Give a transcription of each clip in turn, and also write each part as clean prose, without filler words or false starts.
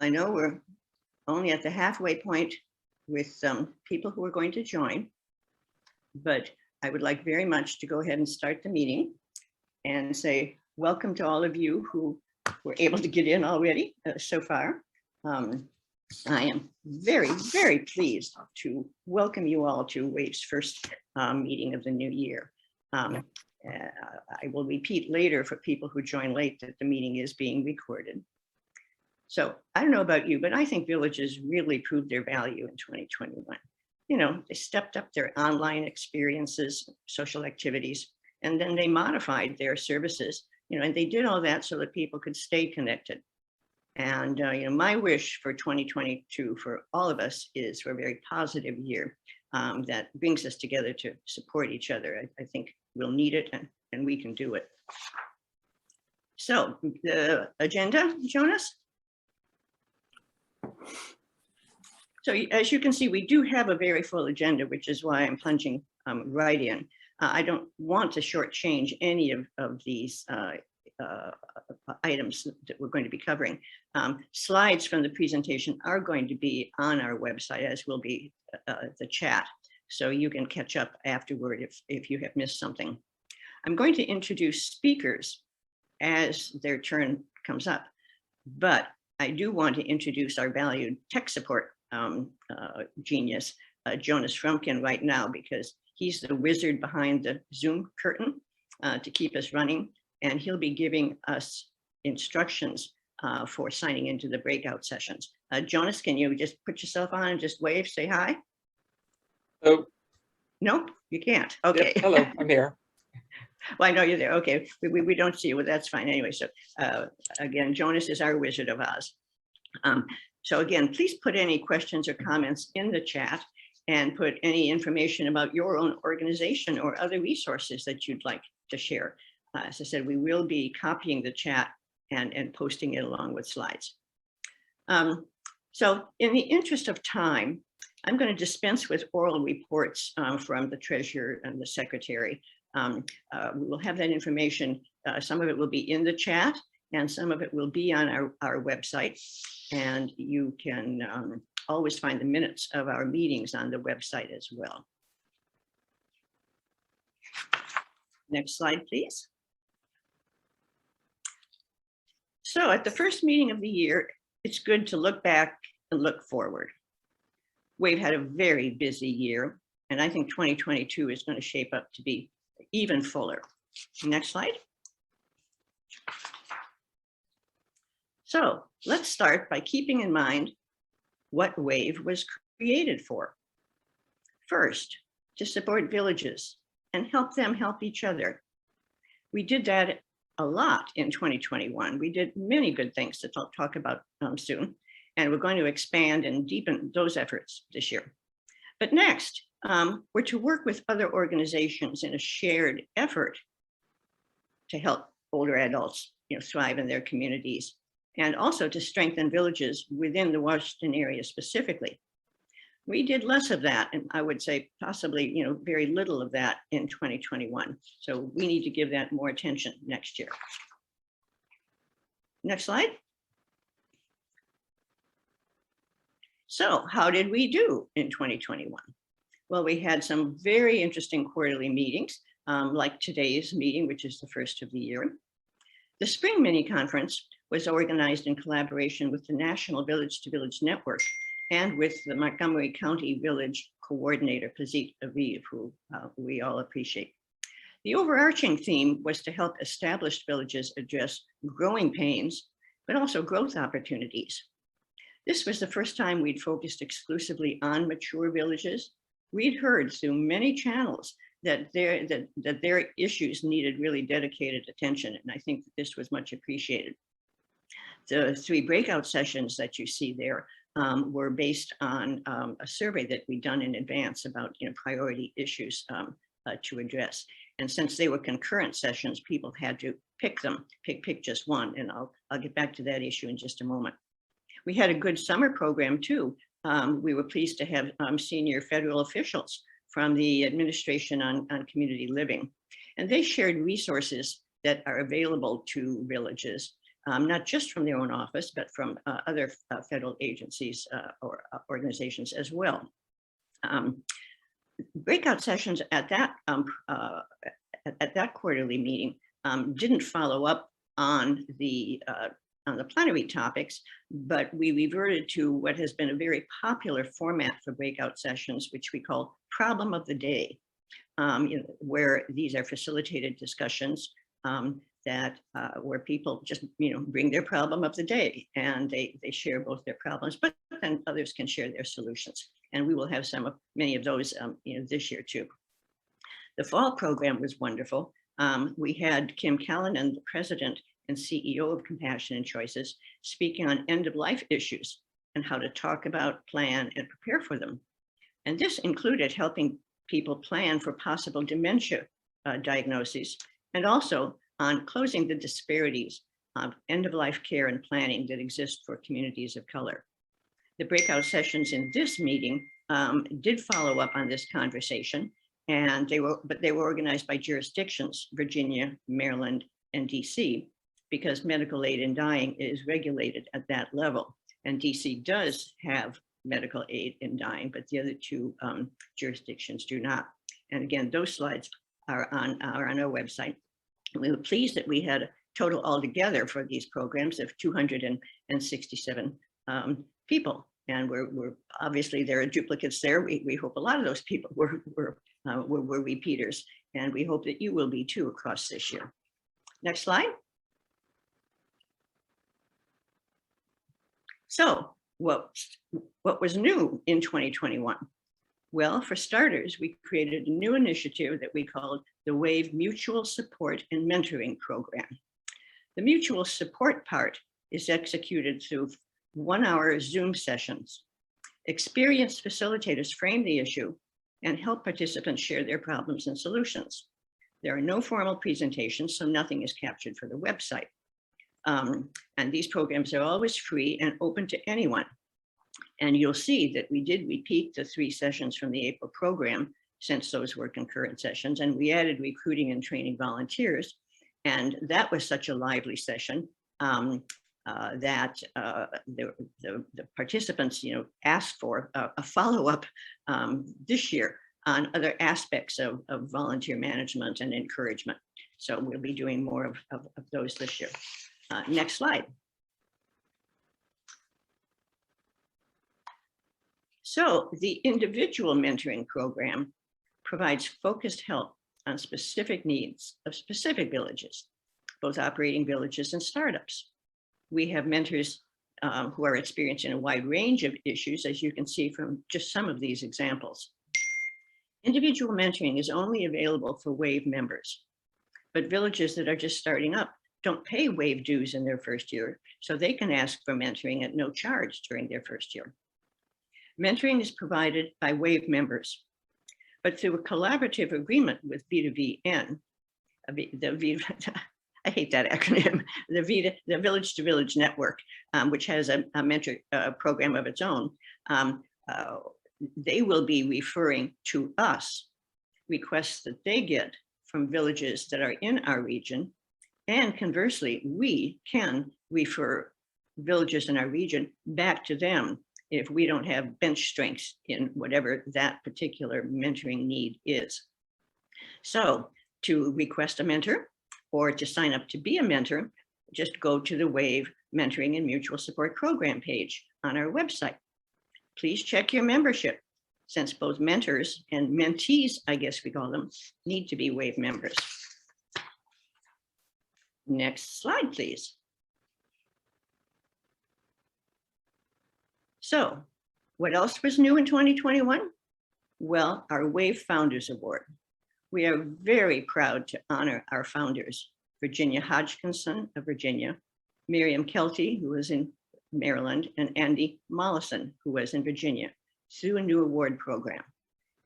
I know we're only at the halfway point with some people who are going to join, but I would like very much to go ahead and start the meeting and say welcome to all of you who were able to get in already so far. I am very, very pleased to welcome you all to WAVE's first meeting of the new year. I will repeat later for people who join late that the meeting is being recorded. So I don't know about you, but I think villages really proved their value in 2021. You know, they stepped up their online experiences, social activities, and then they modified their services, you know, and they did all that so that people could stay connected. And, you know, my wish for 2022 for all of us is for a very positive year that brings us together to support each other. I think we'll need it and we can do it. So the agenda, Jonas? So as you can see, we do have a very full agenda, which is why I'm plunging right in. I don't want to shortchange any of these items that we're going to be covering. Slides from the presentation are going to be on our website, as will be the chat. So you can catch up afterward if you have missed something. I'm going to introduce speakers as their turn comes up, but I do want to introduce our valued tech support genius, Jonas Frumkin, right now, because he's the wizard behind the Zoom curtain to keep us running. And he'll be giving us instructions for signing into the breakout sessions. Jonas, can you just put yourself on and just wave, say hi? Oh. Nope, you can't. Okay. Yep, hello, I'm here. Well, I know you're there. Okay, we don't see you, but that's fine anyway. So again, Jonas is our Wizard of Oz. So again, please put any questions or comments in the chat and put any information about your own organization or other resources that you'd like to share. As I said, we will be copying the chat and posting it along with slides. So in the interest of time, I'm going to dispense with oral reports from the treasurer and the secretary. We will have that information. Some of it will be in the chat and some of it will be on our website. And you can always find the minutes of our meetings on the website as well. Next slide, please. So at the first meeting of the year, it's good to look back and look forward. We've had a very busy year, and I think 2022 is going to shape up to be even fuller. Next slide. So let's start by keeping in mind what WAVE was created for. First, to support villages and help them help each other. We did that a lot in 2021. We did many good things to talk about soon, and we're going to expand and deepen those efforts this year. But next, we're to work with other organizations in a shared effort to help older adults, you know, thrive in their communities, and also to strengthen villages within the Washington area specifically. We did less of that, and I would say possibly, you know, very little of that in 2021. So we need to give that more attention next year. Next slide. So how did we do in 2021? Well, we had some very interesting quarterly meetings, like today's meeting, which is the first of the year. The spring mini conference was organized in collaboration with the National Village to Village Network and with the Montgomery County Village Coordinator, Pazit Aviv, who we all appreciate. The overarching theme was to help established villages address growing pains, but also growth opportunities. This was the first time we'd focused exclusively on mature villages. We'd heard through many channels that their issues needed really dedicated attention, and I think that this was much appreciated. The 3 breakout sessions that you see there were based on a survey that we'd done in advance about, you know, priority issues to address. And since they were concurrent sessions, people had to pick just one, and I'll get back to that issue in just a moment. We had a good summer program too. We were pleased to have senior federal officials from the Administration on Community Living, and they shared resources that are available to villages not just from their own office, but from other federal agencies or organizations as well. Breakout sessions at that quarterly meeting didn't follow up on the plenary topics, but we reverted to what has been a very popular format for breakout sessions, which we call problem of the day, where these are facilitated discussions that where people just bring their problem of the day, and they share both their problems, but then others can share their solutions. And we will have many of those this year too. The fall program was wonderful. We had Kim Callanan, the president and CEO of Compassion and Choices, speaking on end-of-life issues and how to talk about, plan, and prepare for them. And this included helping people plan for possible dementia diagnoses, and also on closing the disparities of end-of-life care and planning that exist for communities of color. The breakout sessions in this meeting did follow up on this conversation, and they were organized by jurisdictions, Virginia, Maryland, and DC, because medical aid in dying is regulated at that level. And DC does have medical aid in dying, but the other two jurisdictions do not. And again, those slides are on our website. We were pleased that we had a total altogether for these programs of 267 people. And we're obviously there are duplicates there. We hope a lot of those people were repeaters, and we hope that you will be too across this year. Next slide. So what was new in 2021? Well, for starters, we created a new initiative that we called the WAVE Mutual Support and Mentoring Program. The mutual support part is executed through 1-hour Zoom sessions. Experienced facilitators frame the issue and help participants share their problems and solutions. There are no formal presentations, so nothing is captured for the website. And these programs are always free and open to anyone. And you'll see that we did repeat the 3 sessions from the April program, since those were concurrent sessions, and we added recruiting and training volunteers. And that was such a lively session that the participants, asked for a follow-up this year on other aspects of volunteer management and encouragement. So we'll be doing more of those this year. Next slide. So the individual mentoring program provides focused help on specific needs of specific villages, both operating villages and startups. We have mentors who are experiencing a wide range of issues, as you can see from just some of these examples. Individual mentoring is only available for WAVE members, but villages that are just starting up don't pay WAVE dues in their first year, so they can ask for mentoring at no charge during their first year. Mentoring is provided by WAVE members, but through a collaborative agreement with V2VN, I hate that acronym, the Village to Village Network, which has a mentor program of its own. They will be referring to us requests that they get from villages that are in our region. And conversely, we can refer villages in our region back to them if we don't have bench strength in whatever that particular mentoring need is. So to request a mentor or to sign up to be a mentor, just go to the WAVE Mentoring and Mutual Support Program page on our website. Please check your membership, since both mentors and mentees, I guess we call them, need to be WAVE members. Next slide, please. So what else was new in 2021? Well, our WAVE Founders Award. We are very proud to honor our founders, Virginia Hodgkinson of Virginia, Miriam Kelty, who was in Maryland, and Andy Mollison, who was in Virginia, through a new award program.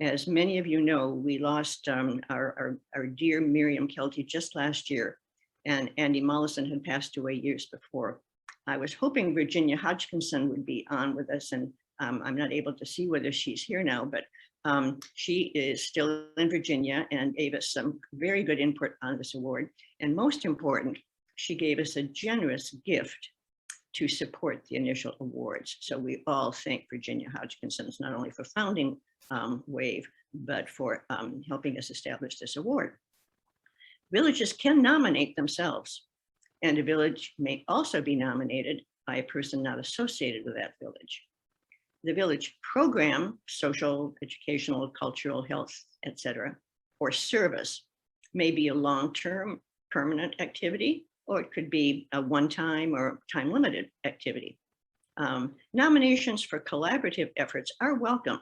As many of you know, we lost our dear Miriam Kelty just last year, and Andy Mollison had passed away years before. I was hoping Virginia Hodgkinson would be on with us, and I'm not able to see whether she's here now, but she is still in Virginia and gave us some very good input on this award. And most important, she gave us a generous gift to support the initial awards. So we all thank Virginia Hodgkinson's not only for founding WAVE, but for helping us establish this award. Villages can nominate themselves, and a village may also be nominated by a person not associated with that village. The village program, social, educational, cultural, health, etc., or service may be a long-term permanent activity, or it could be a one-time or time-limited activity. Nominations for collaborative efforts are welcome,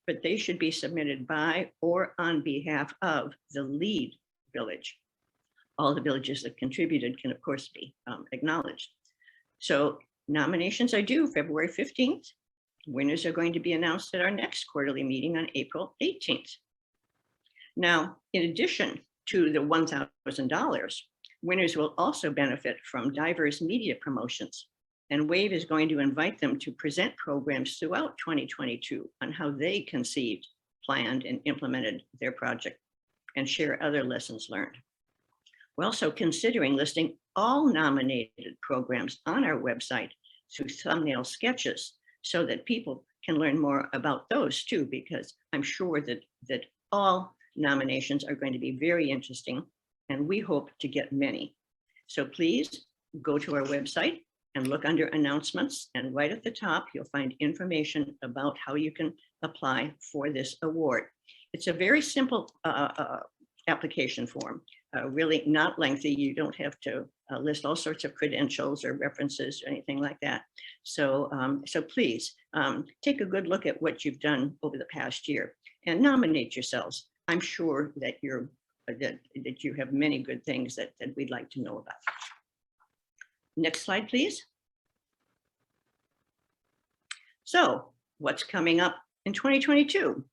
but they should be submitted by or on behalf of the lead village. All the villages that contributed can, of course, be acknowledged. So nominations are due February 15th. Winners are going to be announced at our next quarterly meeting on April 18th. Now, in addition to the $1,000, winners will also benefit from diverse media promotions, and WAVE is going to invite them to present programs throughout 2022 on how they conceived, planned, and implemented their project and share other lessons learned. We're also considering listing all nominated programs on our website through thumbnail sketches so that people can learn more about those too, because I'm sure that all nominations are going to be very interesting, and we hope to get many. So please go to our website and look under announcements, and right at the top, you'll find information about how you can apply for this award. It's a very simple application form, really not lengthy. You don't have to list all sorts of credentials or references or anything like that. So, so please take a good look at what you've done over the past year and nominate yourselves. I'm sure that that you have many good things that we'd like to know about. Next slide, please. So what's coming up in 2022?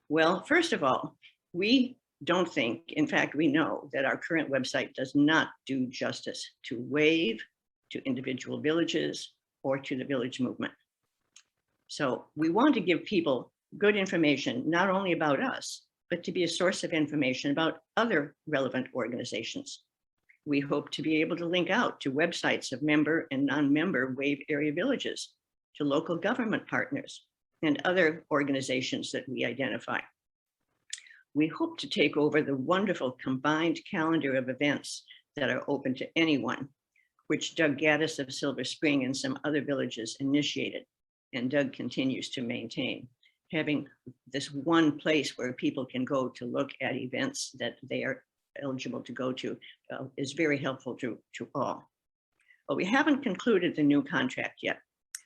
Well, first of all, we don't think, in fact, we know that our current website does not do justice to WAVE, to individual villages, or to the village movement. So we want to give people good information, not only about us, but to be a source of information about other relevant organizations. We hope to be able to link out to websites of member and non-member WAVE area villages, to local government partners, and other organizations that we identify. We hope to take over the wonderful combined calendar of events that are open to anyone, which Doug Gaddis of Silver Spring and some other villages initiated, and Doug continues to maintain. Having this one place where people can go to look at events that they are eligible to go to is very helpful to all. But we haven't concluded the new contract yet.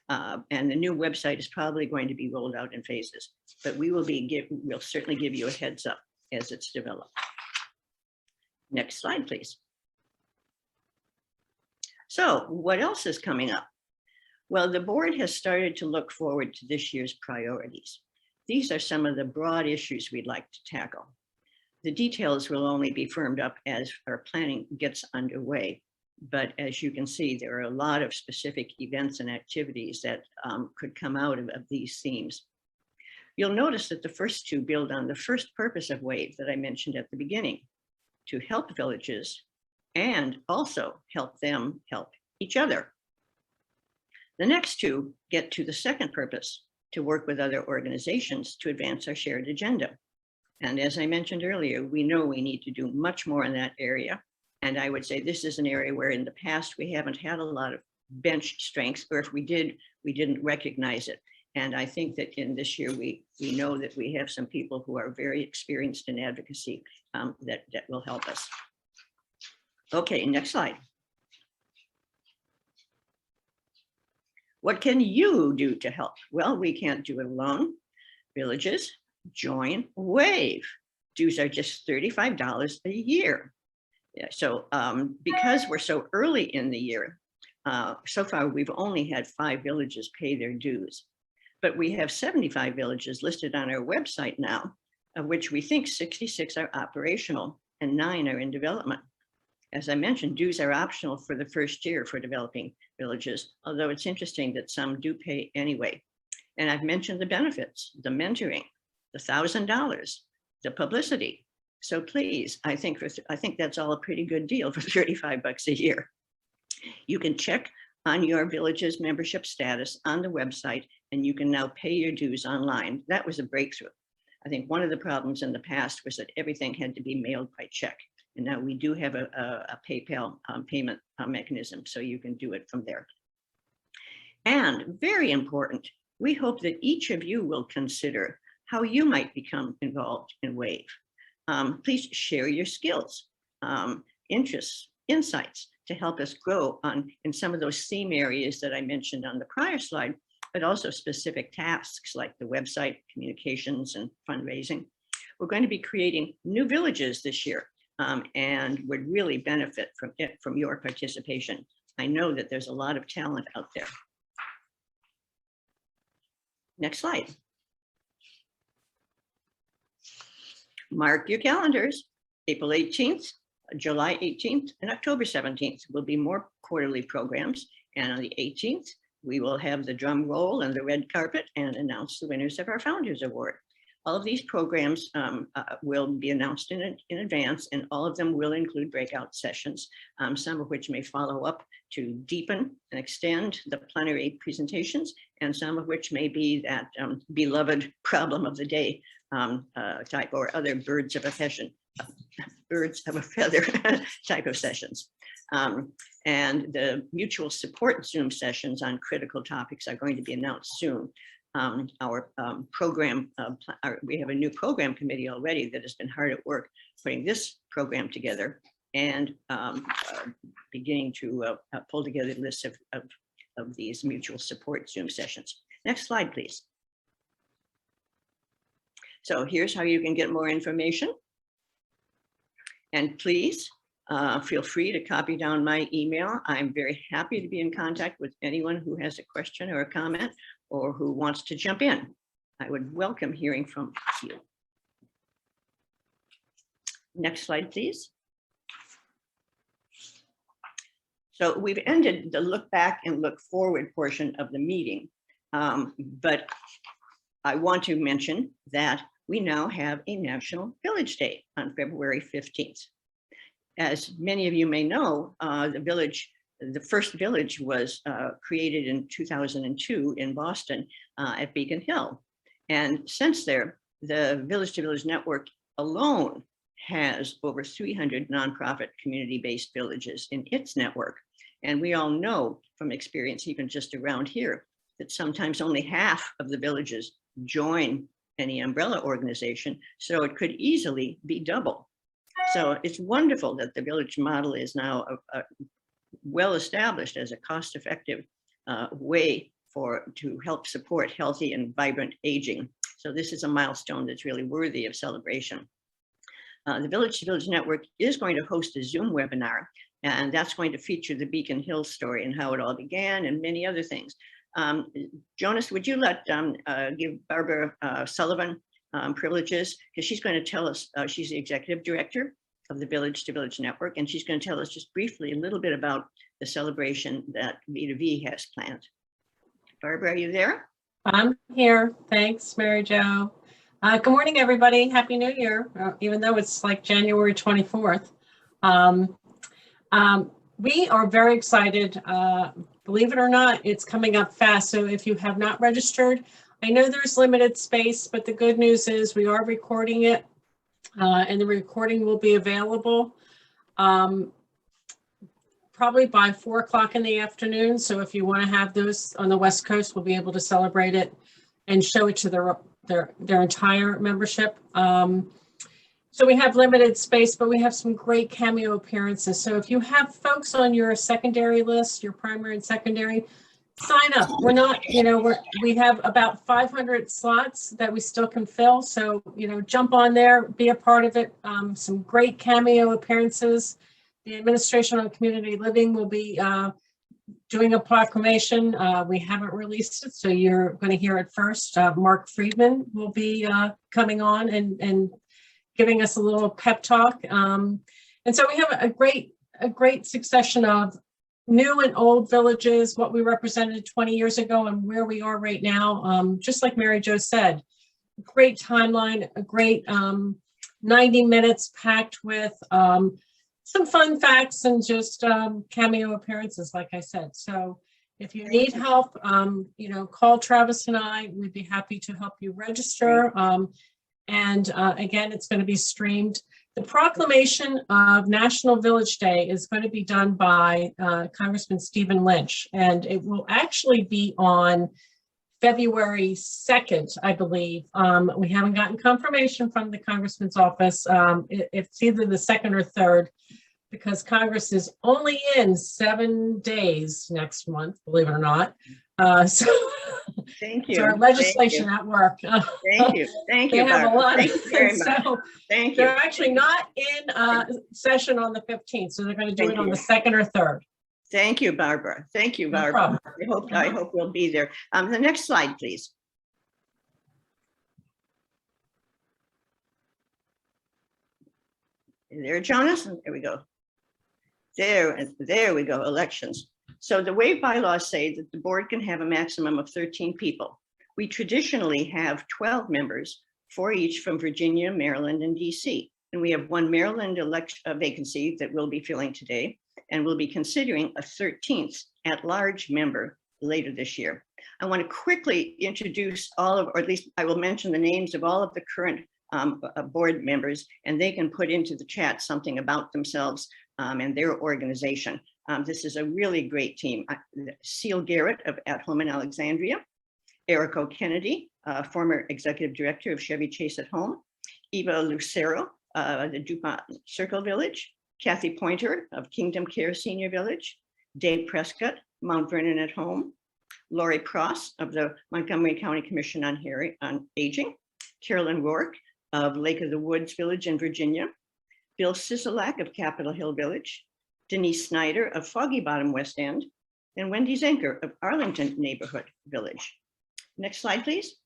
And the new website is probably going to be rolled out in phases, but we'll certainly give you a heads up as it's developed. Next slide, please. So what else is coming up? Well, the board has started to look forward to this year's priorities. These are some of the broad issues we'd like to tackle. The details will only be firmed up as our planning gets underway. But as you can see, there are a lot of specific events and activities that could come out of these themes. You'll notice that the first two build on the first purpose of WAVE that I mentioned at the beginning, to help villages and also help them help each other. The next two get to the second purpose, to work with other organizations to advance our shared agenda. And as I mentioned earlier, we know we need to do much more in that area. And I would say this is an area where in the past we haven't had a lot of bench strength, or if we did, we didn't recognize it. And I think that in this year, we know that we have some people who are very experienced in advocacy that will help us. Okay, next slide. What can you do to help? Well, we can't do it alone. Villages, join WAVE. Dues are just $35 a year. Yeah, so because we're so early in the year, so far we've only had 5 villages pay their dues, but we have 75 villages listed on our website now, of which we think 66 are operational and 9 are in development. As I mentioned, dues are optional for the first year for developing villages, although it's interesting that some do pay anyway. And I've mentioned the benefits, the mentoring, the $1,000, the publicity, So please, I think that's all a pretty good deal for $35 a year. You can check on your village's membership status on the website, and you can now pay your dues online. That was a breakthrough. I think one of the problems in the past was that everything had to be mailed by check. And now we do have a PayPal payment mechanism, so you can do it from there. And very important, we hope that each of you will consider how you might become involved in WAVE. Please share your skills, interests, insights to help us grow in some of those theme areas that I mentioned on the prior slide, but also specific tasks like the website, communications, and fundraising. We're going to be creating new villages this year and would really benefit from your participation. I know that there's a lot of talent out there. Next slide. Mark your calendars. April 18th, July 18th, and October 17th will be more quarterly programs. And on the 18th, we will have the drum roll and the red carpet and announce the winners of our Founders Award. All of these programs will be announced in advance, and all of them will include breakout sessions, some of which may follow up to deepen and extend the plenary presentations, and some of which may be that beloved problem of the day type, or other birds of a feather type of sessions. And the mutual support Zoom sessions on critical topics are going to be announced soon. Our program, we have a new program committee already that has been hard at work putting this program together and beginning to pull together lists of these mutual support Zoom sessions. Next slide, please. So here's how you can get more information. And please feel free to copy down my email. I'm very happy to be in contact with anyone who has a question or a comment or who wants to jump in. I would welcome hearing from you. Next slide, please. So we've ended the look back and look forward portion of the meeting, but I want to mention that we now have a National Village Day on February 15th. As many of you may know, the first village was created in 2002 in Boston at Beacon Hill. And since there, the Village to Village Network alone has over 300 nonprofit community-based villages in its network. And we all know from experience, even just around here, that sometimes only half of the villages join any umbrella organization. So it could easily be double. So it's wonderful that the village model is now well established as a cost-effective way to help support healthy and vibrant aging. So this is a milestone that's really worthy of celebration. The Village to Village Network is going to host a Zoom webinar, and that's going to feature the Beacon Hill story and how it all began and many other things. Jonas, would you give Barbara Sullivan privileges, because she's going to tell us, she's the executive director of the Village to Village Network, and she's going to tell us just briefly a little bit about the celebration that V2V has planned. Barbara, are you there? I'm here. Thanks, Mary Jo. Good morning, everybody. Happy New Year, even though it's like January 24th. We are very excited. Believe it or not, it's coming up fast. So if you have not registered, I know there's limited space, but the good news is we are recording it and the recording will be available probably by 4 o'clock in the afternoon. So if you want to have those on the West Coast, we'll be able to celebrate it and show it to their entire membership. So we have limited space, but we have some great cameo appearances. So if you have folks on your secondary list, your primary and secondary, sign up. We're not, we have about 500 slots that we still can fill. So, jump on there, be a part of it. Some great cameo appearances. The Administration on Community Living will be doing a proclamation. We haven't released it, so you're going to hear it first. Mark Friedman will be coming on and giving us a little pep talk. And so we have a great succession of new and old villages, what we represented 20 years ago and where we are right now. Just like Mary Jo said, great timeline, a great 90 minutes packed with some fun facts and just cameo appearances, like I said. So if you need help, call Travis and I. We'd be happy to help you register. Again, it's going to be streamed. The proclamation of National Village Day is going to be done by Congressman Stephen Lynch, and it will actually be on February 2nd, I believe. We haven't gotten confirmation from the Congressman's office. It's either the 2nd or 3rd, because Congress is only in 7 days next month, believe it or not. Thank you. So our legislation at work. Thank you. Thank you. They have a lot. Thank you very much. So Thank you. they're actually not in session on the 15th, so they're going to do Thank it on you. the 2nd or 3rd. Thank you, Barbara. Thank you, No Barbara. problem. I hope we'll be there. The next slide, please. There, Jonas. There we go. There we go. Elections. So the way bylaws say that the board can have a maximum of 13 people. We traditionally have 12 members, 4 each from Virginia, Maryland, and DC. And we have 1 Maryland vacancy that we'll be filling today, and we'll be considering a 13th at-large member later this year. I want to quickly introduce or at least I will mention the names of all of the current board members, and they can put into the chat something about themselves and their organization. This is a really great team. Seal Garrett of At Home in Alexandria, Eric O'Kennedy, former executive director of Chevy Chase at Home, Eva Lucero, the DuPont Circle Village, Kathy Pointer of Kingdom Care Senior Village, Dave Prescott, Mount Vernon at Home, Lori Pross of the Montgomery County Commission on Aging, Carolyn Rourke of Lake of the Woods Village in Virginia, Bill Sisolak of Capitol Hill Village, Denise Snyder of Foggy Bottom West End, and Wendy Zenker of Arlington Neighborhood Village. Next slide, please.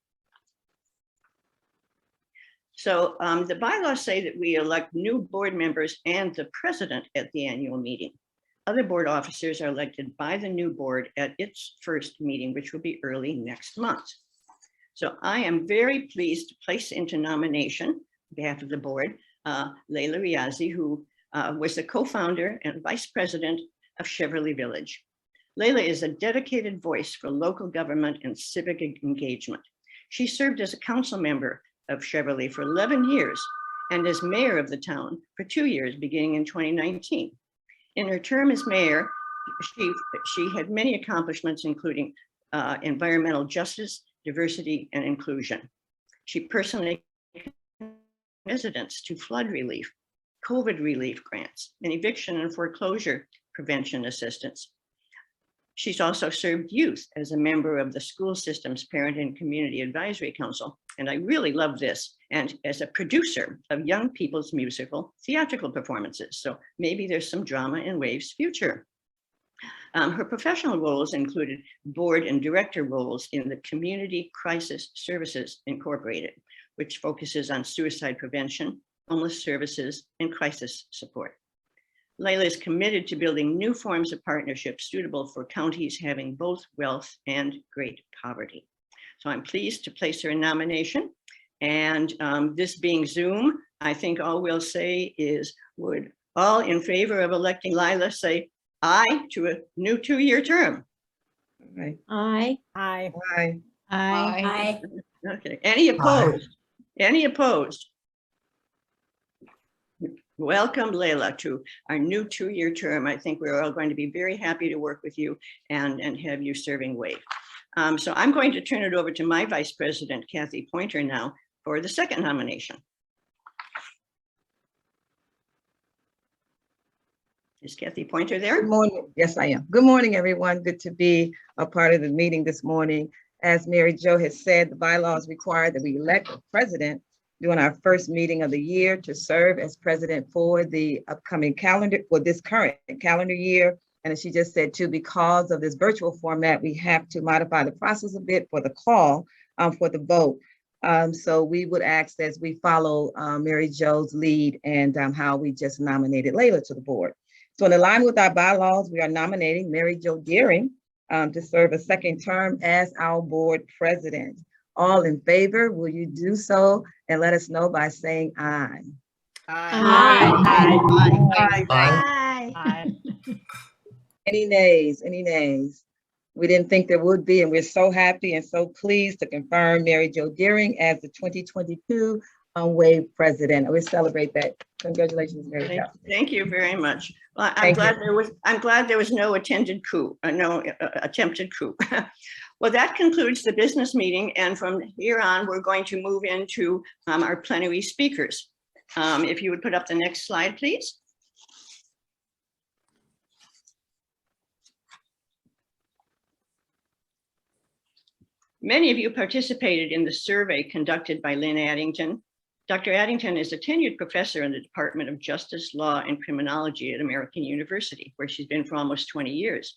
So the bylaws say that we elect new board members and the president at the annual meeting. Other board officers are elected by the new board at its first meeting, which will be early next month. So I am very pleased to place into nomination on behalf of the board, Leila Riazi, who was the co-founder and vice president of Cheverly Village. Leila is a dedicated voice for local government and civic engagement. She served as a council member of Cheverly for 11 years and as mayor of the town for 2 years, beginning in 2019. In her term as mayor, she had many accomplishments, including environmental justice, diversity, and inclusion. She personally residents to flood relief, COVID relief grants, and eviction and foreclosure prevention assistance. She's also served youth as a member of the School Systems Parent and Community Advisory Council, and I really love this, and as a producer of young people's musical theatrical performances. So maybe there's some drama in WAVE's future. Her professional roles included board and director roles in the Community Crisis Services Incorporated, which focuses on suicide prevention, homeless services, and crisis support. Leila is committed to building new forms of partnerships suitable for counties having both wealth and great poverty. So I'm pleased to place her in nomination. And this being Zoom, I think all we'll say is, would all in favor of electing Leila say aye to a new 2-year term? Right. Aye. Aye. Aye. Aye. Okay, any opposed? Any opposed? Welcome, Leila, to our new 2-year term. I think we're all going to be very happy to work with you and have you serving WAVE. So I'm going to turn it over to my Vice President, Kathy Pointer, now for the second nomination. Is Kathy Pointer there? Good morning. Yes, I am. Good morning, everyone. Good to be a part of the meeting this morning. As Mary Jo has said, the bylaws require that we elect a president during our first meeting of the year to serve as president for the upcoming calendar, for this current calendar year. And as she just said too, because of this virtual format, we have to modify the process a bit for the call for the vote. So we would ask as we follow Mary Jo's lead and how we just nominated Leila to the board. So in line with our bylaws, we are nominating Mary Jo Deering to serve a second term as our board president. All in favor, will you do so and let us know by saying aye? Aye. Aye. Any nays? Any nays? We didn't think there would be, and we're so happy and so pleased to confirm Mary Jo Deering as the 2022 WAVE president. We celebrate that. Congratulations, Mary Jo. Thank you very much. Well, Thank I'm glad there was no attempted coup. Well, that concludes the business meeting, and from here on, we're going to move into our plenary speakers. If you would put up the next slide, please. Many of you participated in the survey conducted by Lynn Addington. Dr. Addington is a tenured professor in the Department of Justice, Law, and Criminology at American University, where she's been for almost 20 years.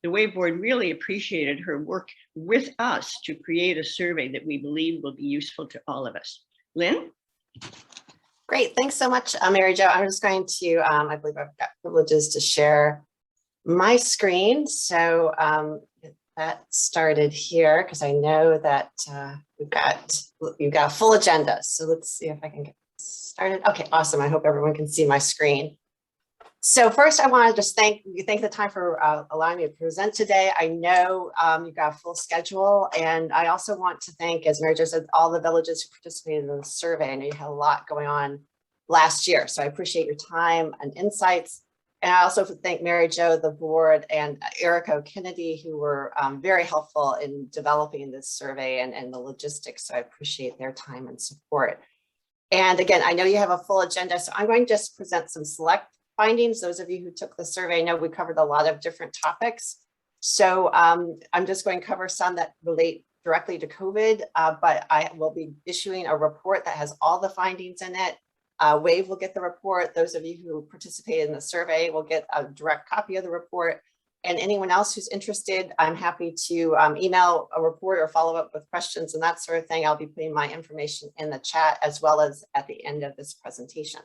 The WAVE board really appreciated her work with us to create a survey that we believe will be useful to all of us. Lynn? Great, thanks so much, Mary Jo. I'm just going to, I believe I've got privileges to share my screen. So get that started here, because I know that you've got a full agenda. So let's see if I can get started. Okay, awesome. I hope everyone can see my screen. So first, I want to just thank the time for allowing me to present today. I know you've got a full schedule, and I also want to thank, as Mary Jo said, all the villages who participated in the survey. I know you had a lot going on last year, so I appreciate your time and insights. And I also thank Mary Jo, the board, and Erica Kennedy, who were very helpful in developing this survey and the logistics. So I appreciate their time and support. And again, I know you have a full agenda, so I'm going to just present some select findings. Those of you who took the survey know we covered a lot of different topics. So I'm just going to cover some that relate directly to COVID, but I will be issuing a report that has all the findings in it. WAVE will get the report. Those of you who participated in the survey will get a direct copy of the report. And anyone else who's interested, I'm happy to email a report or follow up with questions and that sort of thing. I'll be putting my information in the chat as well as at the end of this presentation.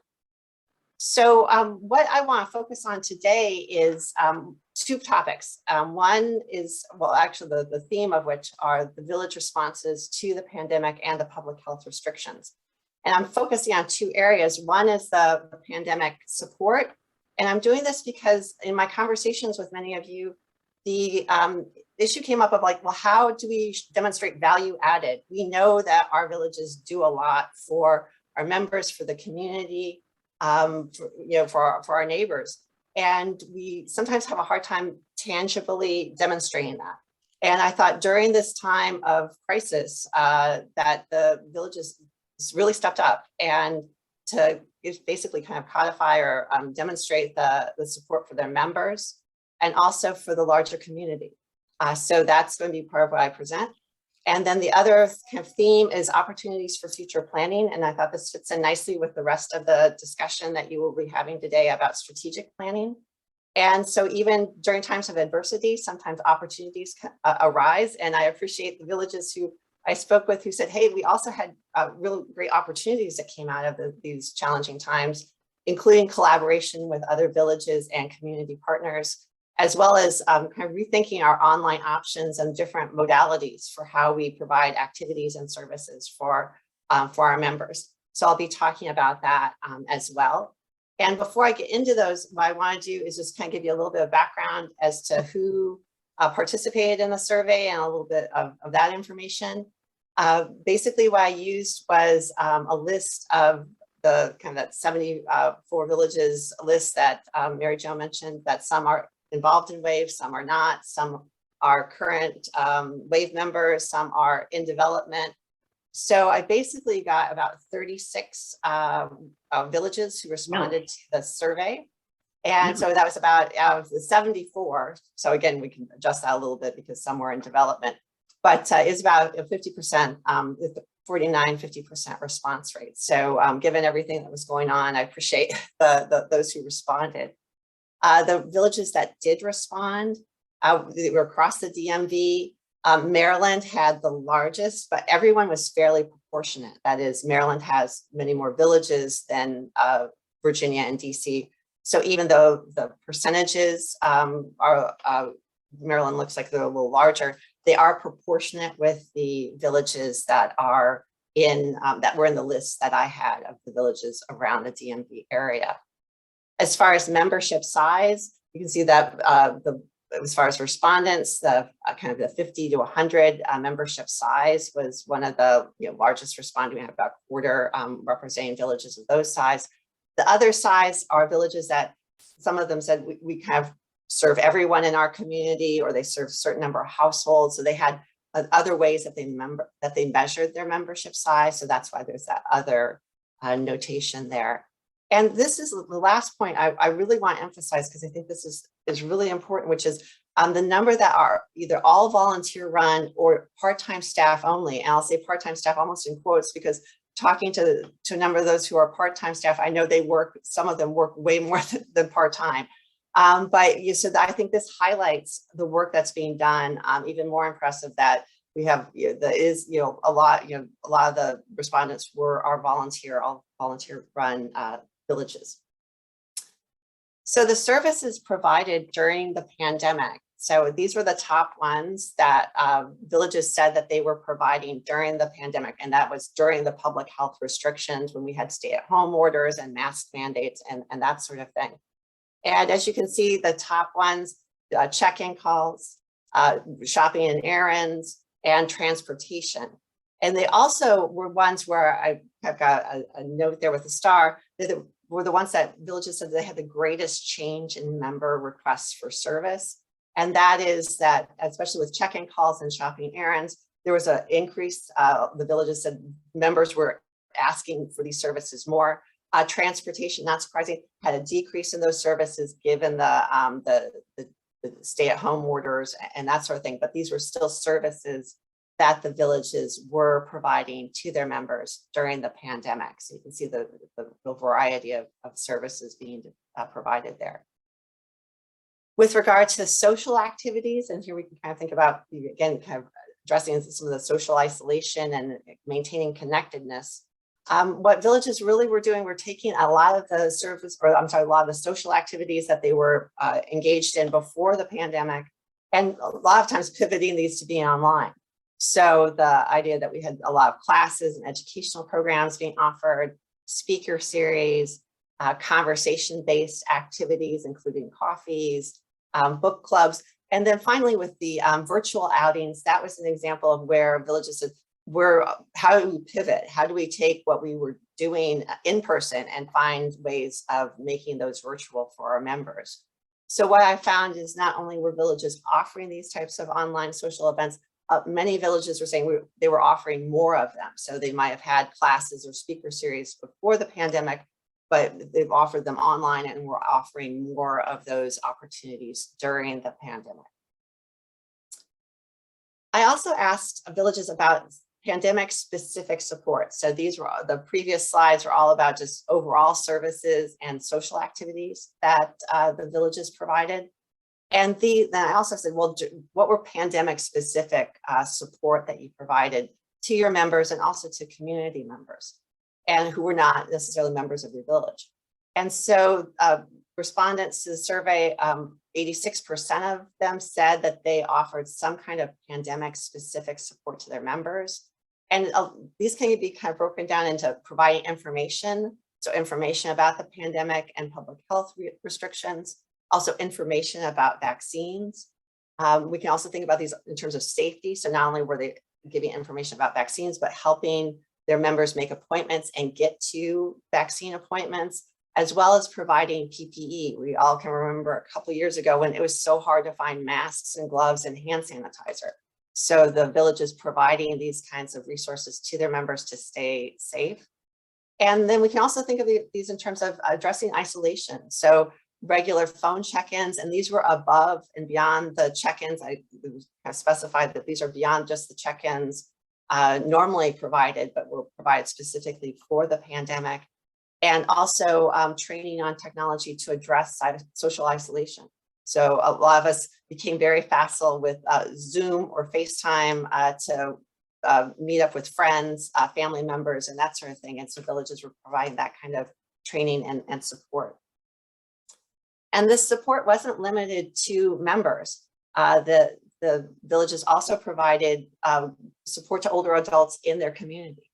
So what I want to focus on today is two topics. One is, well, actually the theme of which are the village responses to the pandemic and the public health restrictions. And I'm focusing on two areas. One is the pandemic support. And I'm doing this because in my conversations with many of you, the issue came up of like, well, how do we demonstrate value added? We know that our villages do a lot for our members, for the community, for our neighbors. And we sometimes have a hard time tangibly demonstrating that. And I thought during this time of crisis that the villages really stepped up and to basically kind of codify or demonstrate the support for their members and also for the larger community. So that's going to be part of what I present. And then the other kind of theme is opportunities for future planning. And I thought this fits in nicely with the rest of the discussion that you will be having today about strategic planning. And so even during times of adversity, sometimes opportunities arise. And I appreciate the villages who I spoke with who said, hey, we also had really great opportunities that came out of these challenging times, including collaboration with other villages and community partners, as well as kind of rethinking our online options and different modalities for how we provide activities and services for our members. So I'll be talking about that as well. And before I get into those, what I want to do is just kind of give you a little bit of background as to who participated in the survey and a little bit of that information. Basically what I used was a list of the kind of that 74 villages list that Mary Jo mentioned, that some are involved in WAVE, some are not, some are current WAVE members, some are in development. So I basically got about 36 villages who responded to the survey. And so that was about out of the 74. So again, we can adjust that a little bit because some were in development, but it's about a 50%, 49-50% response rate. So given everything that was going on, I appreciate those who responded. The villages that did respond, they were across the DMV. Maryland had the largest, but everyone was fairly proportionate. That is, Maryland has many more villages than Virginia and DC. So even though the percentages Maryland looks like they're a little larger, they are proportionate with the villages that are that were in the list that I had of the villages around the DMV area. As far as membership size, you can see that as far as respondents, the kind of the 50 to 100 membership size was one of the largest responding. We have about a quarter representing villages of those size. The other size are villages that some of them said we kind of serve everyone in our community, or they serve a certain number of households. So they had other ways that they measured their membership size. So that's why there's that other notation there. And this is the last point I really want to emphasize, because I think this is really important, which is the number that are either all volunteer run or part-time staff only. And I'll say part-time staff almost in quotes, because talking to a number of those who are part-time staff, I know some of them work way more than part-time. So I think this highlights the work that's being done. Even more impressive that we have, a lot of the respondents are all volunteer run villages. So the services provided during the pandemic. So these were the top ones that villages said that they were providing during the pandemic. And that was during the public health restrictions, when we had stay-at-home orders and mask mandates and that sort of thing. And as you can see, the top ones, check-in calls, shopping and errands, and transportation. And they also were ones where I have got a note there with a star, that were the ones that villages said they had the greatest change in member requests for service. And that is that, especially with check-in calls and shopping errands, there was an increase. The villages said members were asking for these services more. Transportation, not surprising, had a decrease in those services given the stay-at-home orders and that sort of thing. But these were still services that the villages were providing to their members during the pandemic. So you can see the variety of services being provided there. With regard to social activities, and here we can kind of think about, again, kind of addressing some of the social isolation and maintaining connectedness. What villages really were doing, were taking a lot of the a lot of the social activities that they were engaged in before the pandemic, and a lot of times pivoting these to being online. So the idea that we had a lot of classes and educational programs being offered, speaker series, conversation-based activities, including coffees, book clubs. And then finally with the virtual outings, that was an example of where villages said, how do we pivot? How do we take what we were doing in person and find ways of making those virtual for our members? So what I found is not only were villages offering these types of online social events, many villages were saying they were offering more of them. So they might have had classes or speaker series before the pandemic, but they've offered them online, and we're offering more of those opportunities during the pandemic. I also asked villages about pandemic specific support. So these were, the previous slides were all about just overall services and social activities that the villages provided. And then I also said, well, what were pandemic specific support that you provided to your members and also to community members, and who were not necessarily members of your village? And so respondents to the survey, 86% of them said that they offered some kind of pandemic specific support to their members. And these can be kind of broken down into providing information. So information about the pandemic and public health restrictions, also information about vaccines. We can also think about these in terms of safety. So not only were they giving information about vaccines, but helping their members make appointments and get to vaccine appointments, as well as providing PPE. We all can remember a couple of years ago when it was so hard to find masks and gloves and hand sanitizer. So the village is providing these kinds of resources to their members to stay safe. And then we can also think of these in terms of addressing isolation. So regular phone check-ins, and these were above and beyond the check-ins. I have specified that these are beyond just the check-ins normally provided, but were provided specifically for the pandemic. And also training on technology to address social isolation. So a lot of us became very facile with Zoom or FaceTime to meet up with friends, family members, and that sort of thing. And so villages were providing that kind of training and support. And this support wasn't limited to members. The villages also provided support to older adults in their community.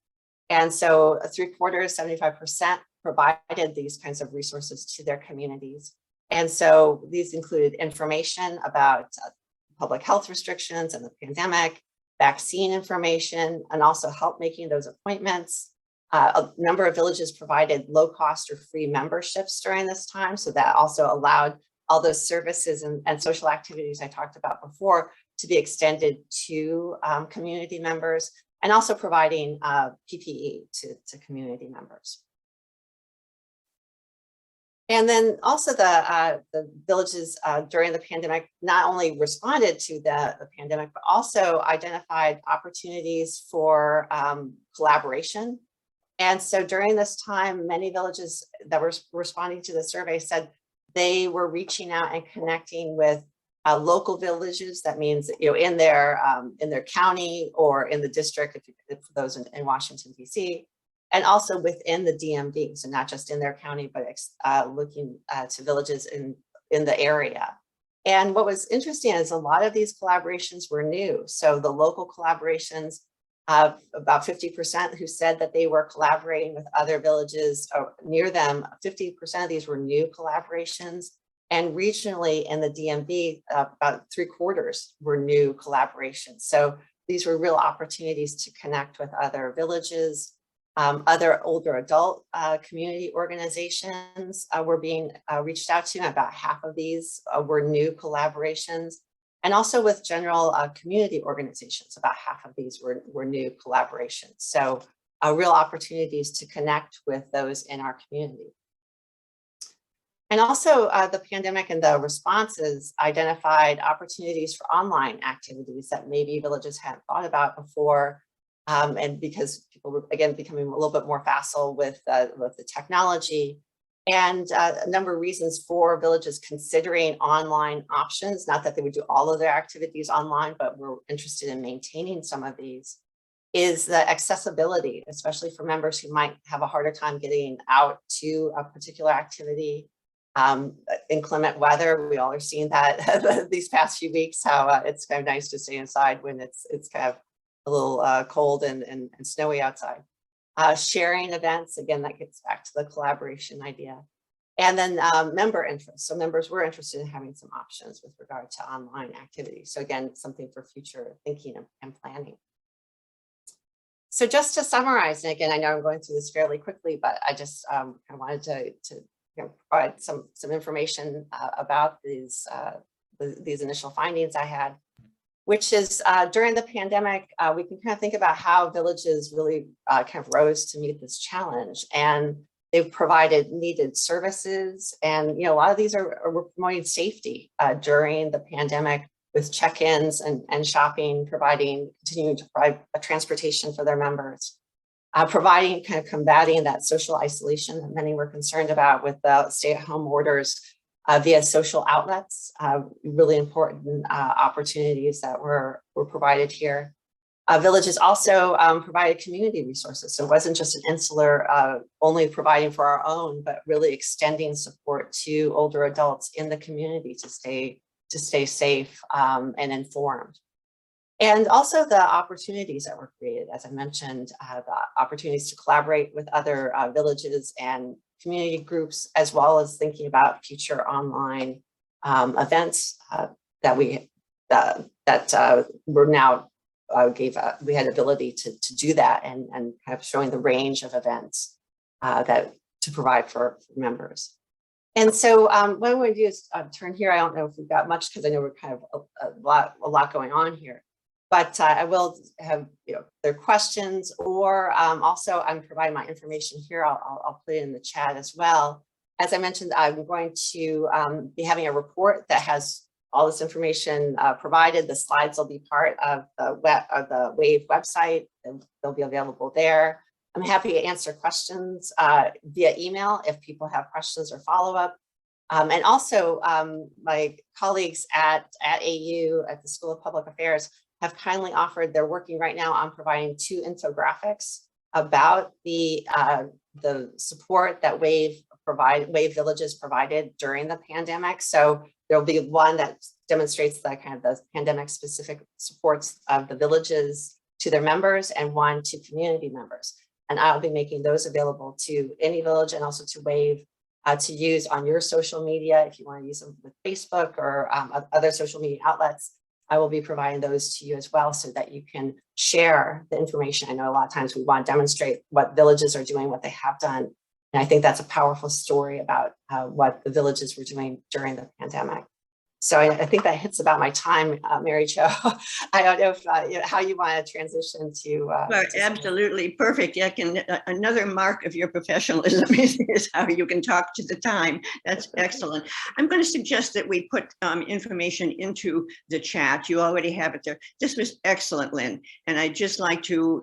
And so 3/4, 75% provided these kinds of resources to their communities. And so these included information about public health restrictions and the pandemic, vaccine information, and also help making those appointments. A number of villages provided low cost or free memberships during this time. So that also allowed all those services and social activities I talked about before to be extended to community members, and also providing PPE to community members. And then also the villages during the pandemic not only responded to the pandemic, but also identified opportunities for collaboration. And so during this time, many villages that were responding to the survey said they were reaching out and connecting with local villages. That means, in their county or in the district, if for those in Washington, D.C., and also within the DMV. So not just in their county, but looking to villages in the area. And what was interesting is a lot of these collaborations were new. So the local collaborations, about 50% who said that they were collaborating with other villages near them. 50% of these were new collaborations. And regionally in the DMV, about 3/4 were new collaborations. So these were real opportunities to connect with other villages. Other older adult community organizations were being reached out to. About half of these were new collaborations. And also with general community organizations, about half of these were new collaborations. So real opportunities to connect with those in our community. And also the pandemic and the responses identified opportunities for online activities that maybe villages hadn't thought about before. And because people were, again, becoming a little bit more facile with the technology, and a number of reasons for villages considering online options, not that they would do all of their activities online, but we're interested in maintaining some of these, is the accessibility, especially for members who might have a harder time getting out to a particular activity. Inclement weather, we all are seeing that these past few weeks, how it's kind of nice to stay inside when it's kind of a little cold and snowy outside. Sharing events, again, that gets back to the collaboration idea. And then member interest. So members were interested in having some options with regard to online activities. So again, something for future thinking and planning. So just to summarize, and again, I know I'm going through this fairly quickly, but I just I wanted to provide some information about these initial findings I had, which is during the pandemic, we can kind of think about how villages really kind of rose to meet this challenge. And they've provided needed services. And a lot of these are promoting safety during the pandemic with check-ins and shopping, continuing to provide transportation for their members. Providing, kind of combating that social isolation that many were concerned about with the stay-at-home orders via social outlets, really important opportunities that were provided here. Villages also provided community resources. So it wasn't just an insular, only providing for our own, but really extending support to older adults in the community to stay safe and informed. And also the opportunities that were created, as I mentioned, the opportunities to collaborate with other villages and community groups, as well as thinking about future online events that we were now we had ability to do that, and kind of showing the range of events that to provide for members. And so what I'm going to do is turn here. I don't know if we've got much because I know we're kind of a lot going on here. But I will have their questions, or also I'm providing my information here. I'll put it in the chat as well. As I mentioned, I'm going to be having a report that has all this information provided. The slides will be part of the WAVE website, and they'll be available there. I'm happy to answer questions via email if people have questions or follow-up. And also my colleagues at AU, at the School of Public Affairs, have kindly offered, they're working right now on providing 2 infographics about the support that WAVE Villages provided during the pandemic. So there'll be one that demonstrates the kind of the pandemic specific supports of the villages to their members, and one to community members. And I'll be making those available to any village and also to Wave to use on your social media. If you want to use them with Facebook or other social media outlets, I will be providing those to you as well so that you can share the information. I know a lot of times we want to demonstrate what villages are doing, what they have done. And I think that's a powerful story about what the villages were doing during the pandemic. So I think that hits about my time, Mary Jo. I don't know if, how you want to transition to. Well, absolutely perfect. Yeah, another mark of your professionalism is how you can talk to the time. That's excellent. I'm going to suggest that we put information into the chat. You already have it there. This was excellent, Lynn. And I'd just like to,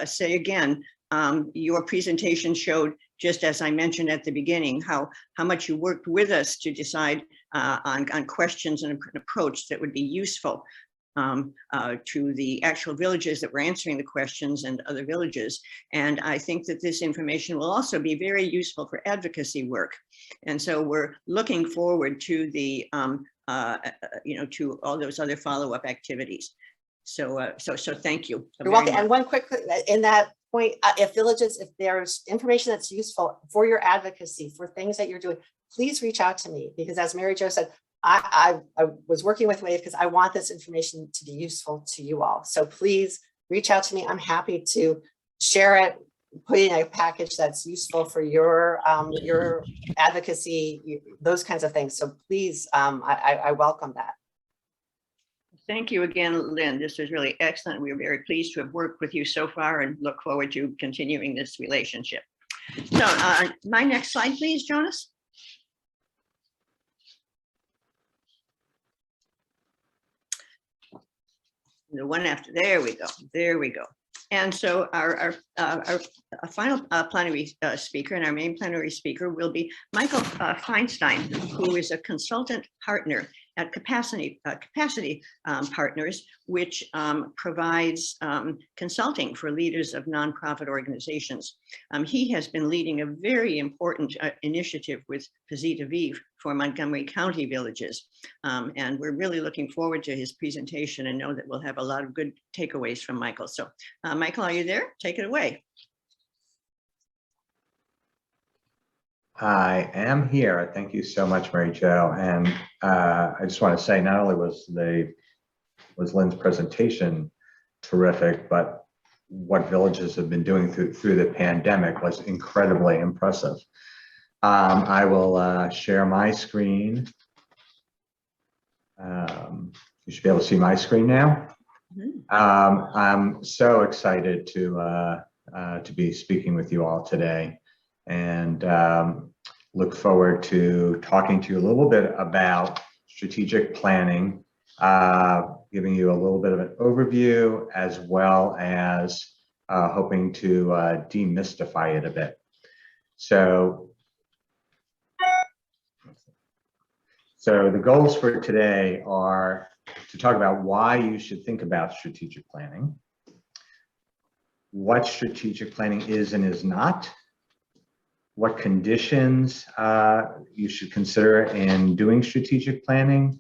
say again, your presentation showed, just as I mentioned at the beginning, how much you worked with us to decide on questions and an approach that would be useful to the actual villages that were answering the questions and other villages. And I think that this information will also be very useful for advocacy work. And so we're looking forward to the, to all those other follow-up activities. So thank you. You're welcome. And one quick, in that point, if there's information that's useful for your advocacy, for things that you're doing, please reach out to me, because as Mary Jo said, I was working with Wave because I want this information to be useful to you all. So please reach out to me. I'm happy to share it, put in a package that's useful for your advocacy, those kinds of things. So please, I welcome that. Thank you again, Lynn. This was really excellent. We are very pleased to have worked with you so far and look forward to continuing this relationship. So my next slide, please, Jonas. The one after, there we go. And so our final plenary speaker and our main plenary speaker will be Michael Feinstein, who is a consultant partner at Capacity Partners, which provides consulting for leaders of nonprofit organizations. He has been leading a very important initiative with Visita Vive for Montgomery County villages. And we're really looking forward to his presentation and know that we'll have a lot of good takeaways from Michael. So Michael, are you there? Take it away. I am here. Thank you so much, Mary Jo. And I just want to say, not only was Lynn's presentation terrific, but what villages have been doing through the pandemic was incredibly impressive. I will share my screen. You should be able to see my screen now. I'm so excited to be speaking with you all today, and look forward to talking to you a little bit about strategic planning, giving you a little bit of an overview, as well as hoping to demystify it a bit. So the goals for today are to talk about why you should think about strategic planning, what strategic planning is and is not, what conditions you should consider in doing strategic planning,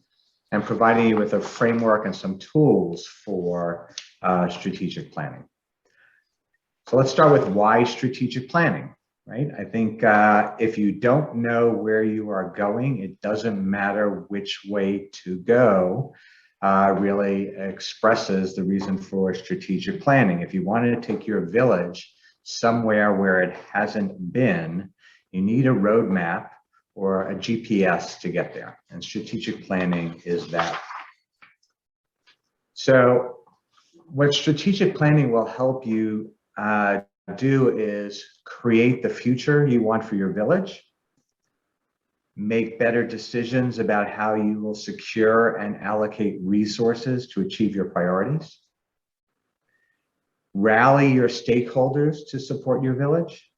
and providing you with a framework and some tools for strategic planning. So let's start with why strategic planning, right? I think if you don't know where you are going, it doesn't matter which way to go. Really expresses the reason for strategic planning. If you wanted to take your village somewhere where it hasn't been, you need a roadmap or a GPS to get there, and strategic planning is that. So what strategic planning will help you do is create the future you want for your village, make better decisions about how you will secure and allocate resources to achieve your priorities, rally your stakeholders to support your village,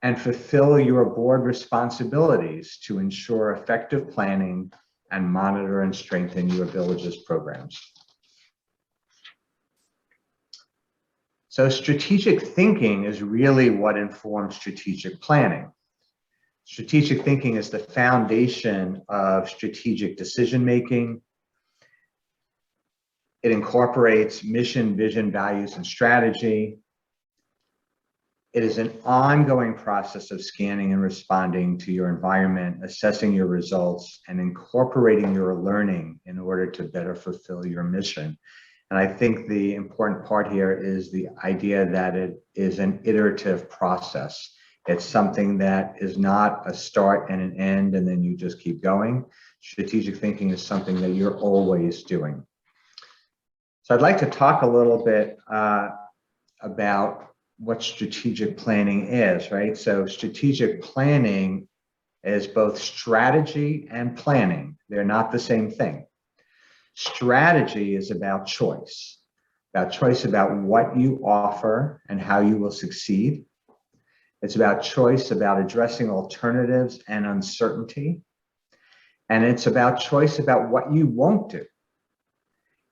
and fulfill your board responsibilities to ensure effective planning and monitor and strengthen your village's programs. So strategic thinking is really what informs strategic planning. Strategic thinking is the foundation of strategic decision-making. It incorporates mission, vision, values, and strategy. It is an ongoing process of scanning and responding to your environment, assessing your results, and incorporating your learning in order to better fulfill your mission. And I think the important part here is the idea that it is an iterative process. It's something that is not a start and an end, and then you just keep going. Strategic thinking is something that you're always doing. So I'd like to talk a little bit about what strategic planning is, right? So strategic planning is both strategy and planning. They're not the same thing. Strategy is about choice about what you offer and how you will succeed. It's about choice about addressing alternatives and uncertainty. And it's about choice about what you won't do.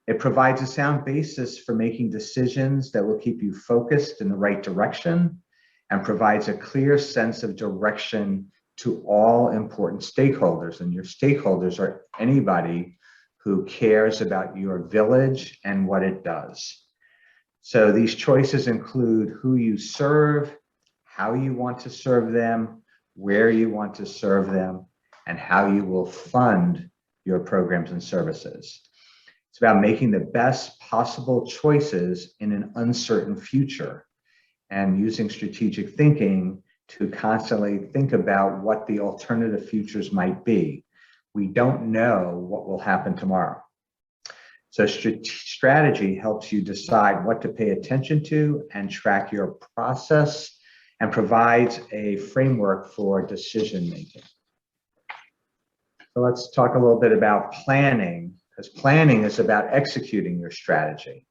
It provides a sound basis for making decisions that will keep you focused in the right direction and provides a clear sense of direction to all important stakeholders. And your stakeholders are anybody who cares about your village and what it does. So these choices include who you serve, how you want to serve them, where you want to serve them, and how you will fund your programs and services. It's about making the best possible choices in an uncertain future and using strategic thinking to constantly think about what the alternative futures might be. We don't know what will happen tomorrow. So strategy helps you decide what to pay attention to and track your process and provides a framework for decision making. So let's talk a little bit about planning, because planning is about executing your strategy,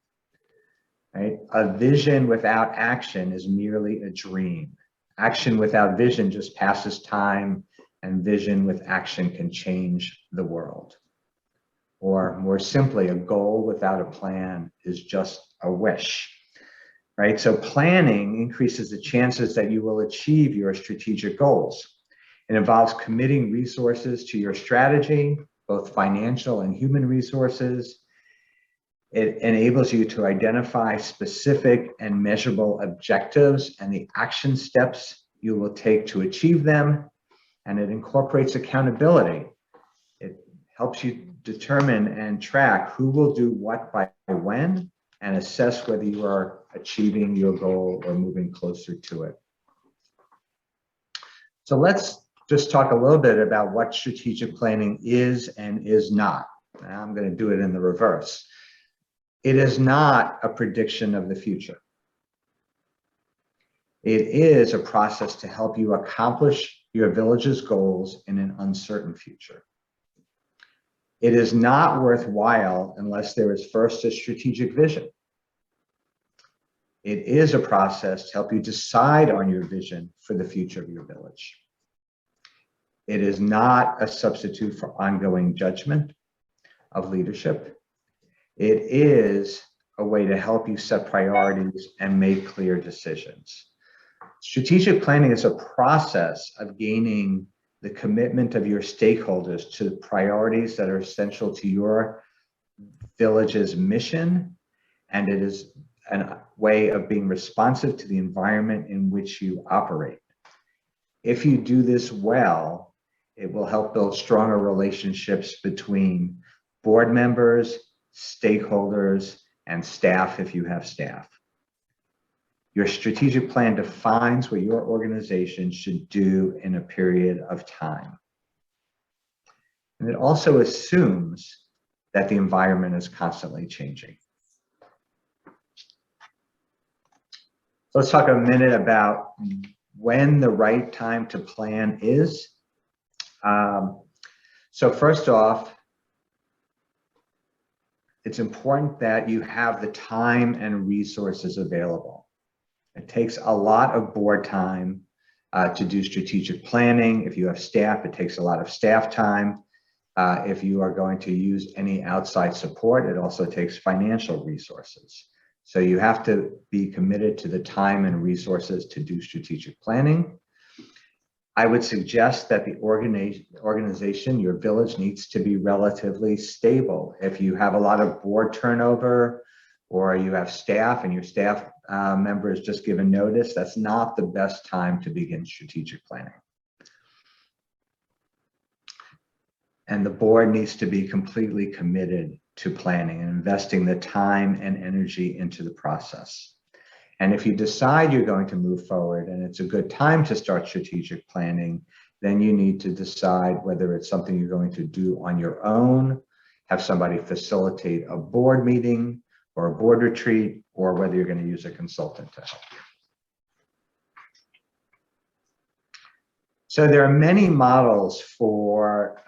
right? A vision without action is merely a dream. Action without vision just passes time, and vision with action can change the world. Or more simply, a goal without a plan is just a wish, right? So planning increases the chances that you will achieve your strategic goals. It involves committing resources to your strategy, both financial and human resources. It enables you to identify specific and measurable objectives and the action steps you will take to achieve them. And it incorporates accountability. It helps you determine and track who will do what by when and assess whether you are achieving your goal or moving closer to it. So let's just talk a little bit about what strategic planning is and is not. Now I'm going to do it in the reverse. It is not a prediction of the future. It is a process to help you accomplish your village's goals in an uncertain future. It is not worthwhile unless there is first a strategic vision. It is a process to help you decide on your vision for the future of your village. It is not a substitute for ongoing judgment of leadership. It is a way to help you set priorities and make clear decisions. Strategic planning is a process of gaining the commitment of your stakeholders to the priorities that are essential to your village's mission, and it is a way of being responsive to the environment in which you operate. If you do this well, it will help build stronger relationships between board members, stakeholders, and staff if you have staff. Your strategic plan defines what your organization should do in a period of time. And it also assumes that the environment is constantly changing. So let's talk a minute about when the right time to plan is. So first off, it's important that you have the time and resources available. It takes a lot of board time to do strategic planning. If you have staff, it takes a lot of staff time. If you are going to use any outside support, it also takes financial resources. So you have to be committed to the time and resources to do strategic planning. I would suggest that the organization, your village, needs to be relatively stable. If you have a lot of board turnover, or you have staff and your staff member has just given notice, that's not the best time to begin strategic planning. And the board needs to be completely committed to planning and investing the time and energy into the process. And if you decide you're going to move forward and it's a good time to start strategic planning, then you need to decide whether it's something you're going to do on your own, have somebody facilitate a board meeting or a board retreat, or whether you're going to use a consultant to help you. So there are many models for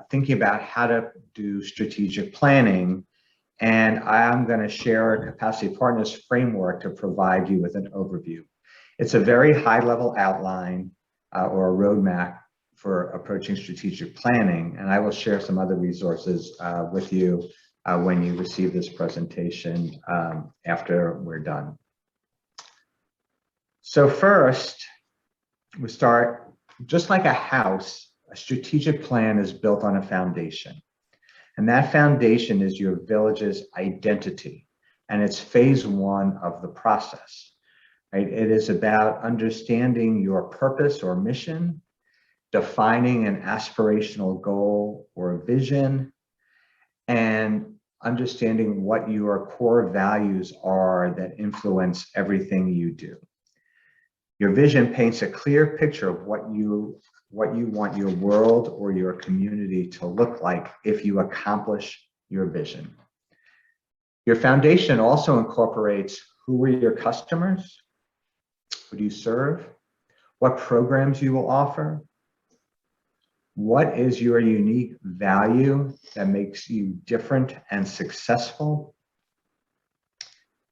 thinking about how to do strategic planning, and I'm going to share a Capacity Partners framework to provide you with an overview. It's a very high-level outline or a roadmap for approaching strategic planning, and I will share some other resources with you when you receive this presentation after we're done. So first, we start. Just like a house, a strategic plan is built on a foundation. And that foundation is your village's identity. And it's phase one of the process, right? It is about understanding your purpose or mission, defining an aspirational goal or vision, and understanding what your core values are that influence everything you do. Your vision paints a clear picture of what you want your world or your community to look like if you accomplish your vision. Your foundation also incorporates who are your customers, who do you serve, what programs you will offer, what is your unique value that makes you different and successful,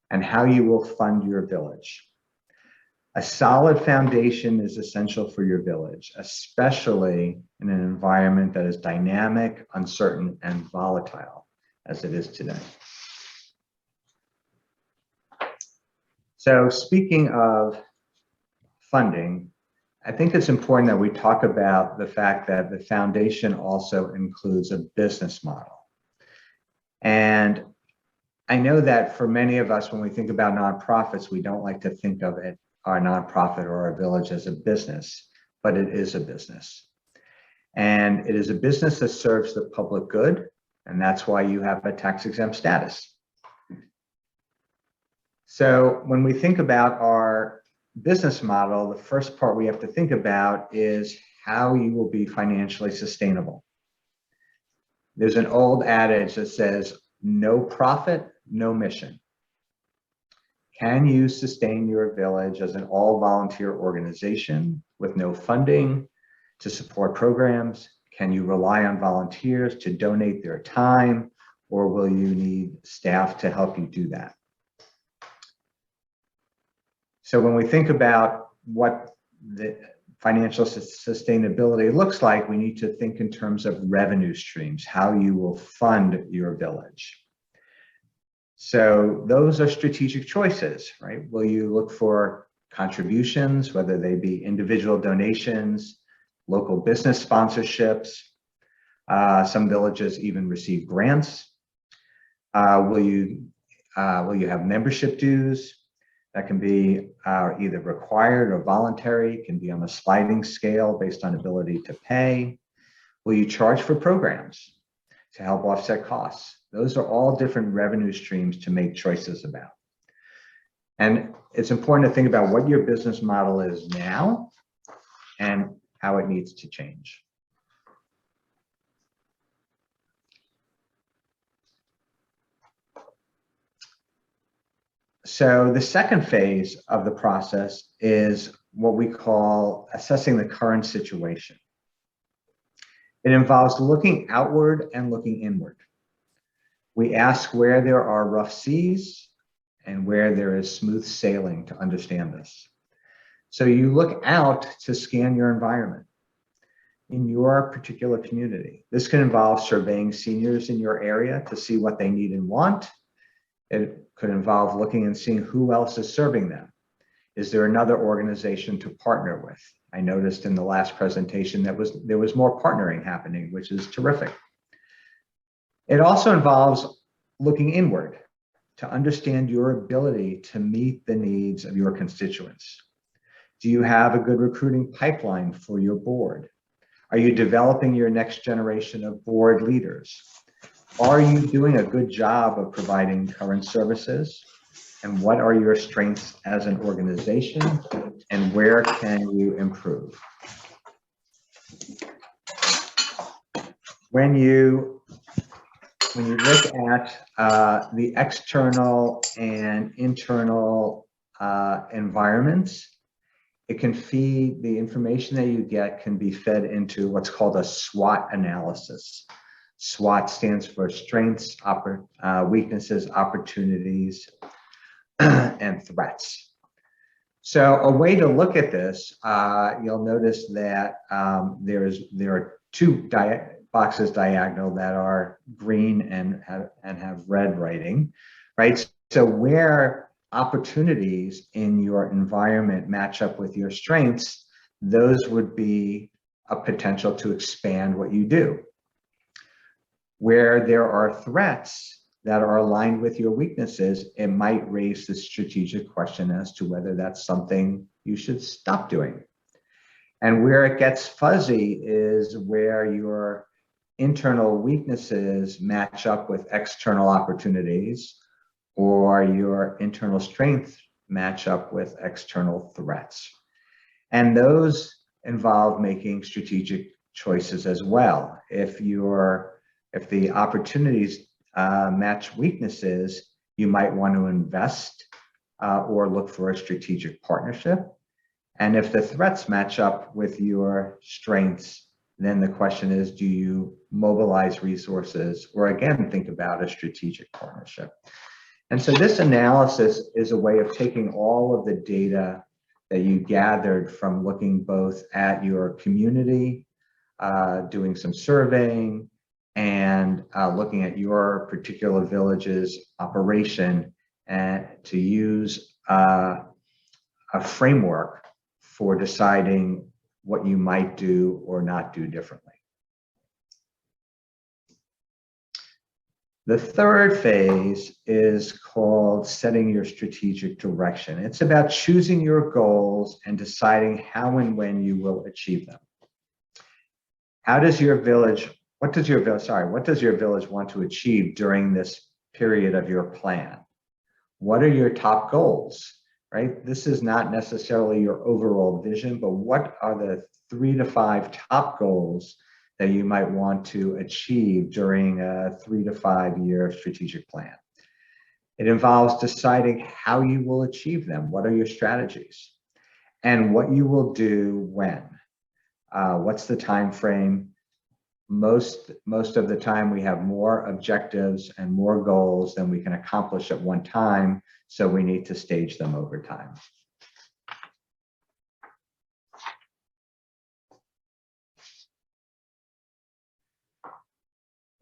and how you will fund your village. A solid foundation is essential for your village, especially in an environment that is dynamic, uncertain, and volatile, as it is today. So speaking of funding, I think it's important that we talk about the fact that the foundation also includes a business model. And I know that for many of us, when we think about nonprofits, we don't like to think of it, our nonprofit or our village, as a business, but it is a business. And it is a business that serves the public good, and that's why you have a tax-exempt status. So when we think about our business model, the first part we have to think about is how you will be financially sustainable. There's an old adage that says, no profit, no mission. Can you sustain your village as an all-volunteer organization with no funding to support programs? Can you rely on volunteers to donate their time, or will you need staff to help you do that? So when we think about what the financial sustainability looks like, we need to think in terms of revenue streams, how you will fund your village. So those are strategic choices, right? Will you look for contributions, whether they be individual donations, local business sponsorships? Some villages even receive grants. Will you have membership dues? That can be either required or voluntary, it can be on a sliding scale based on ability to pay. Will you charge for programs to help offset costs? Those are all different revenue streams to make choices about. And it's important to think about what your business model is now and how it needs to change. So the second phase of the process is what we call assessing the current situation. It involves looking outward and looking inward. We ask where there are rough seas and where there is smooth sailing to understand this. So you look out to scan your environment in your particular community. This can involve surveying seniors in your area to see what they need and want. It could involve looking and seeing who else is serving them. Is there another organization to partner with? I noticed in the last presentation that there was more partnering happening, which is terrific. It also involves looking inward to understand your ability to meet the needs of your constituents? Do you have a good recruiting pipeline for your board? Are you developing your next generation of board leaders? Are you doing a good job of providing current services? And what are your strengths as an organization? And where can you improve? When you look at the external and internal environments, it can feed, the information that you get can be fed into what's called a SWOT analysis. SWOT stands for strengths, weaknesses, opportunities, and threats. So a way to look at this, you'll notice that there are two boxes diagonal that are green and have red writing, right? So where opportunities in your environment match up with your strengths, those would be a potential to expand what you do. Where there are threats that are aligned with your weaknesses, it might raise the strategic question as to whether that's something you should stop doing. And where it gets fuzzy is where your internal weaknesses match up with external opportunities, or your internal strengths match up with external threats. And those involve making strategic choices as well. If the opportunities match weaknesses, you might want to invest or look for a strategic partnership. And if the threats match up with your strengths, then the question is, do you mobilize resources or again, think about a strategic partnership? And so this analysis is a way of taking all of the data that you gathered from looking both at your community, doing some surveying, and looking at your particular village's operation, and to use a framework for deciding what you might do or not do differently. The third phase is called setting your strategic direction. It's about choosing your goals and deciding how and when you will achieve them. What does your village want to achieve during this period of your plan? What are your top goals, right? This is not necessarily your overall vision, but what are the 3 to 5 top goals that you might want to achieve during a 3 to 5 year strategic plan? It involves deciding how you will achieve them. What are your strategies? And what you will do when. What's the time frame? Most of the time we have more objectives and more goals than we can accomplish at one time, so we need to stage them over time.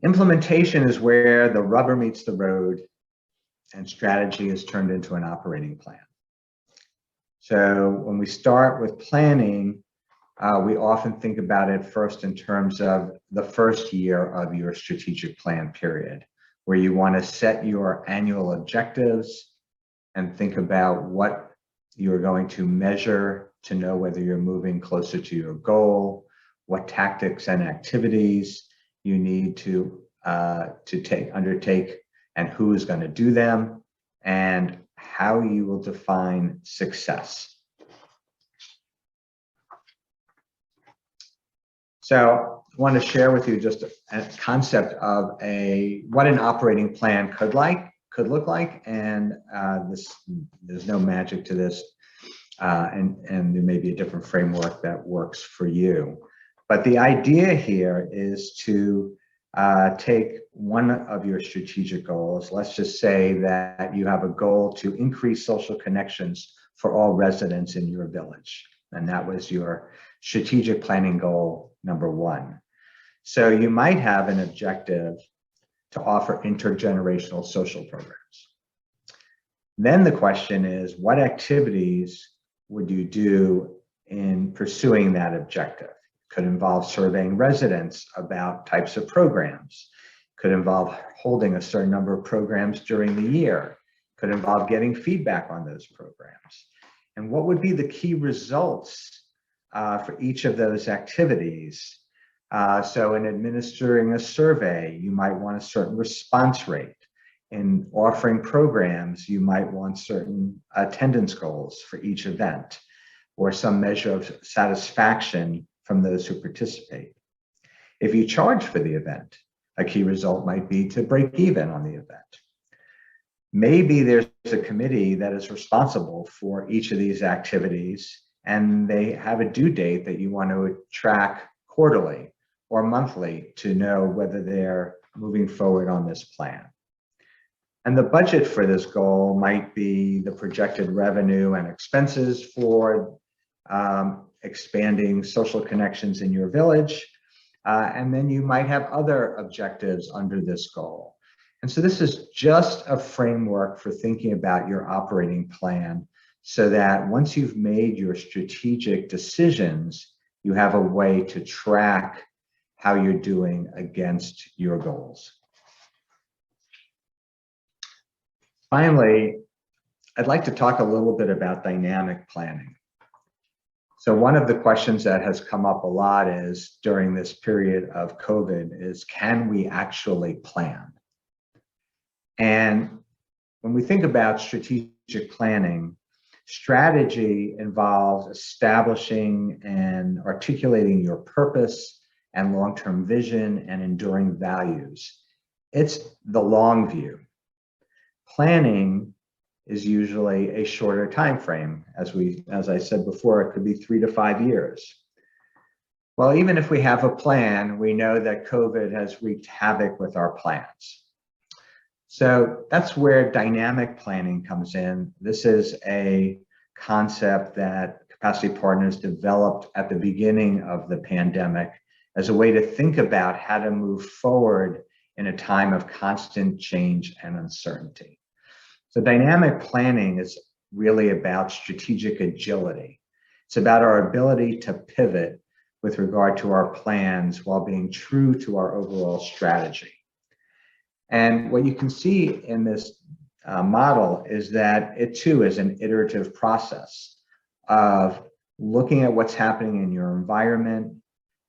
Implementation is where the rubber meets the road and strategy is turned into an operating plan. So when we start with planning, we often think about it first in terms of the first year of your strategic plan period, where you want to set your annual objectives and think about what you're going to measure to know whether you're moving closer to your goal, what tactics and activities you need to undertake, and who is going to do them, and how you will define success. So I want to share with you just a concept of what an operating plan could look like, and there's no magic to this, and there may be a different framework that works for you. But the idea here is to take one of your strategic goals. Let's just say that you have a goal to increase social connections for all residents in your village, and that was your strategic planning goal number 1. So you might have an objective to offer intergenerational social programs. Then the question is, what activities would you do in pursuing that objective? Could involve surveying residents about types of programs. Could involve holding a certain number of programs during the year. could involve getting feedback on those programs. And what would be the key results for each of those activities? So in administering a survey, you might want a certain response rate. In offering programs, you might want certain attendance goals for each event, or some measure of satisfaction from those who participate. If you charge for the event, a key result might be to break even on the event. Maybe there's a committee that is responsible for each of these activities, and they have a due date that you want to track quarterly or monthly to know whether they're moving forward on this plan. And the budget for this goal might be the projected revenue and expenses for expanding social connections in your village. And then you might have other objectives under this goal. And so this is just a framework for thinking about your operating plan, so that once you've made your strategic decisions, you have a way to track how you're doing against your goals. Finally, I'd like to talk a little bit about dynamic planning. So one of the questions that has come up a lot is during this period of COVID is, can we actually plan? And when we think about strategic planning, strategy involves establishing and articulating your purpose and long-term vision and enduring values. It's the long view. Planning is usually a shorter time frame. As I said before, it could be 3 to 5 years. Well, even if we have a plan, we know that COVID has wreaked havoc with our plans. So that's where dynamic planning comes in. This is a concept that Capacity Partners developed at the beginning of the pandemic as a way to think about how to move forward in a time of constant change and uncertainty. So dynamic planning is really about strategic agility. It's about our ability to pivot with regard to our plans while being true to our overall strategy. And what you can see in this model is that it too is an iterative process of looking at what's happening in your environment,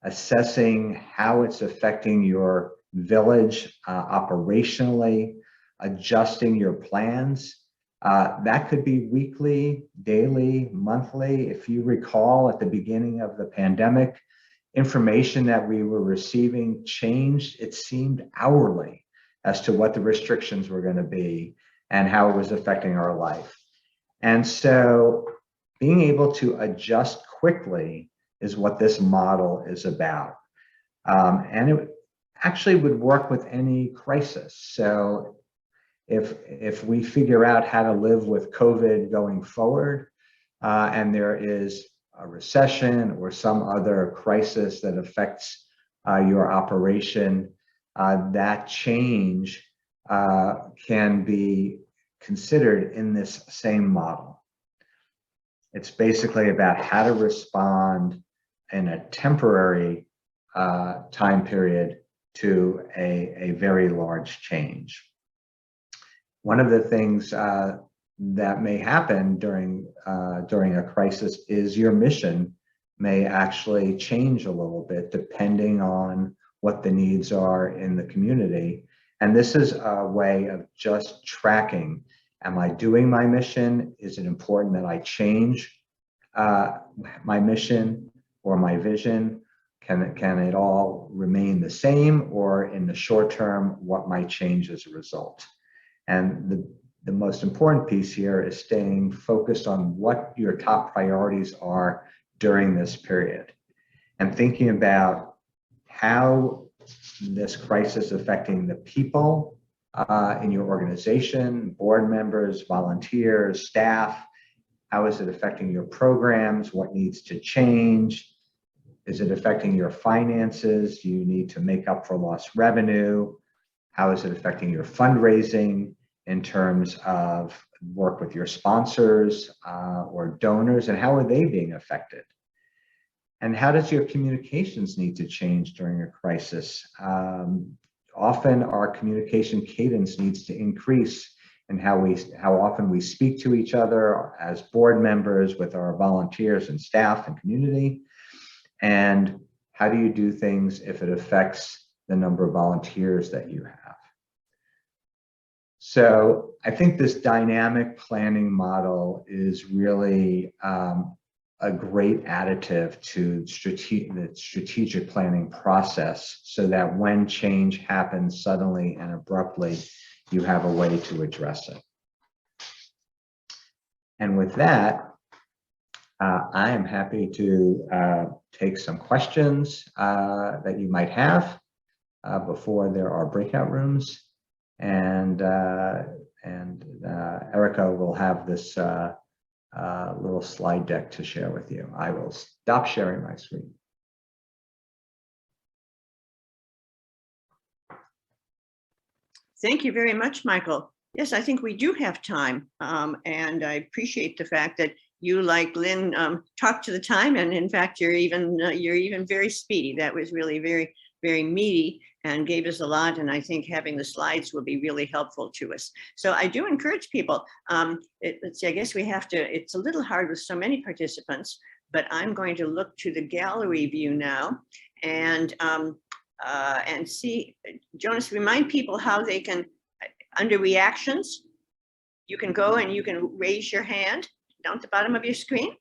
assessing how it's affecting your village operationally, adjusting your plans. That could be weekly, daily, monthly. If you recall, at the beginning of the pandemic, information that we were receiving changed. It seemed hourly as to what the restrictions were going to be and how it was affecting our life. And so being able to adjust quickly is what this model is about. And it actually would work with any crisis. So if we figure out how to live with COVID going forward, and there is a recession or some other crisis that affects your operation, that change can be considered in this same model. It's basically about how to respond in a temporary time period to a very large change. One of the things that may happen during a crisis is your mission may actually change a little bit depending on what the needs are in the community. And this is a way of just tracking. Am I doing my mission? Is it important that I change my mission or my vision? Can it all remain the same, or in the short term, what might change as a result? And the most important piece here is staying focused on what your top priorities are during this period and thinking about how this crisis is affecting the people in your organization, board members, volunteers, staff. How is it affecting your programs? What needs to change? Is it affecting your finances? Do you need to make up for lost revenue? How is it affecting your fundraising in terms of work with your sponsors or donors, and how are they being affected? And how does your communications need to change during a crisis? Often our communication cadence needs to increase and how often we speak to each other as board members with our volunteers and staff and community. And how do you do things if it affects the number of volunteers that you have? So I think this dynamic planning model is really a great additive to the strategic planning process, so that when change happens suddenly and abruptly, you have a way to address it. And with that, I am happy to take some questions that you might have before there are breakout rooms. And Erica will have this little slide deck to share with you. I will stop sharing my screen. Thank you very much, Michael. Yes, I think we do have time. And I appreciate the fact that you, like Lynn, talk to the time. And in fact, you're even very speedy. That was really very, very meaty and gave us a lot. And I think having the slides will be really helpful to us. So I do encourage people. Let's see, I guess we have to, it's a little hard with so many participants, but I'm going to look to the gallery view now and see, Jonas, remind people how they can, under reactions, you can go and you can raise your hand down at the bottom of your screen.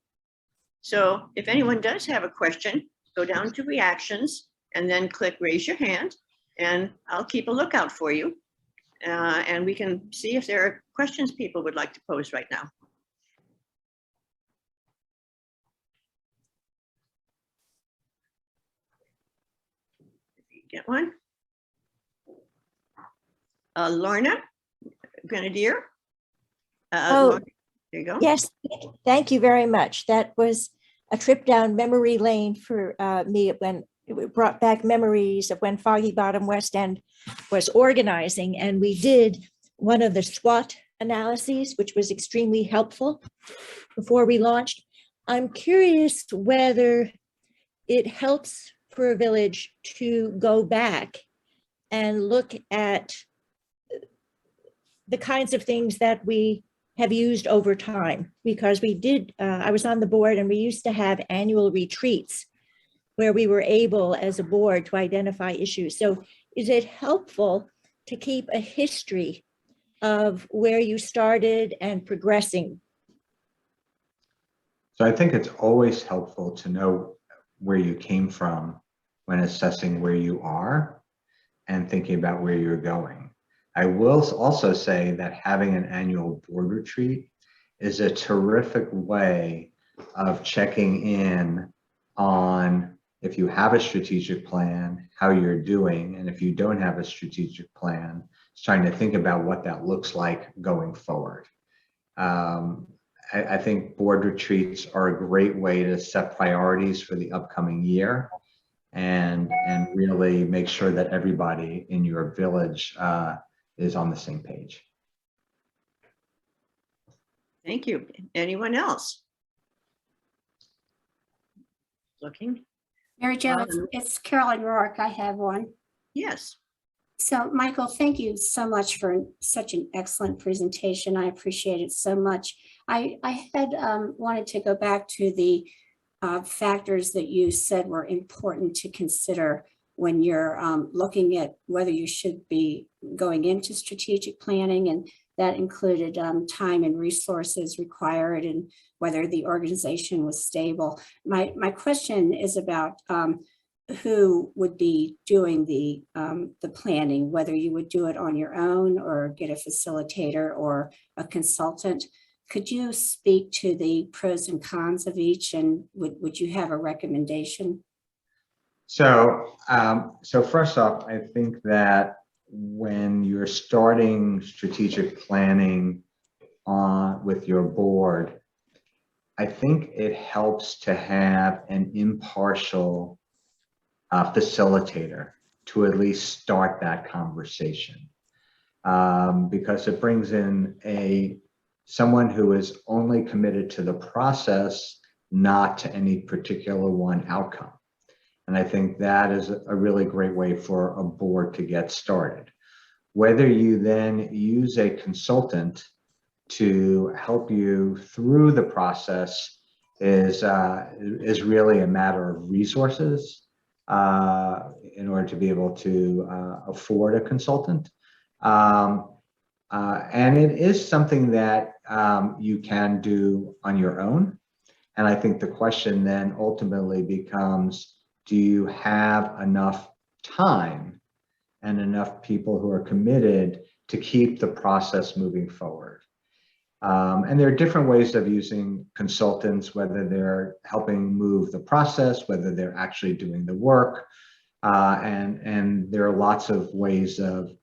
So if anyone does have a question, go down to reactions and then click raise your hand, and I'll keep a lookout for you. And we can see if there are questions people would like to pose right now. Get one. Lorna Grenadier. Lorna, there you go. Yes, thank you very much. That was a trip down memory lane for me when it brought back memories of when Foggy Bottom West End was organizing. And we did one of the SWOT analyses, which was extremely helpful before we launched. I'm curious whether it helps for a village to go back and look at the kinds of things that we have used over time, because we did, I was on the board and we used to have annual retreats where we were able as a board to identify issues. So is it helpful to keep a history of where you started and progressing? So I think it's always helpful to know where you came from when assessing where you are and thinking about where you're going. I will also say that having an annual board retreat is a terrific way of checking in on, if you have a strategic plan, how you're doing, and if you don't have a strategic plan, it's trying to think about what that looks like going forward. I think board retreats are a great way to set priorities for the upcoming year and really make sure that everybody in your village is on the same page. Thank you. Anyone else? Looking? Mary Jo, it's Carolyn Rourke. I have one. Yes. So Michael, thank you so much for such an excellent presentation. I appreciate it so much. I had wanted to go back to the factors that you said were important to consider when you're looking at whether you should be going into strategic planning, and that included time and resources required and whether the organization was stable. My question is about who would be doing the planning, whether you would do it on your own or get a facilitator or a consultant. Could you speak to the pros and cons of each, and would you have a recommendation? So, so first off, I think that when you're starting strategic planning with your board, I think it helps to have an impartial facilitator to at least start that conversation, because it brings in someone who is only committed to the process, not to any particular one outcome. And I think that is a really great way for a board to get started. Whether you then use a consultant to help you through the process is really a matter of resources in order to be able to afford a consultant. And it is something that you can do on your own. And I think the question then ultimately becomes, do you have enough time and enough people who are committed to keep the process moving forward? And there are different ways of using consultants, whether they're helping move the process, whether they're actually doing the work. And there are lots of ways of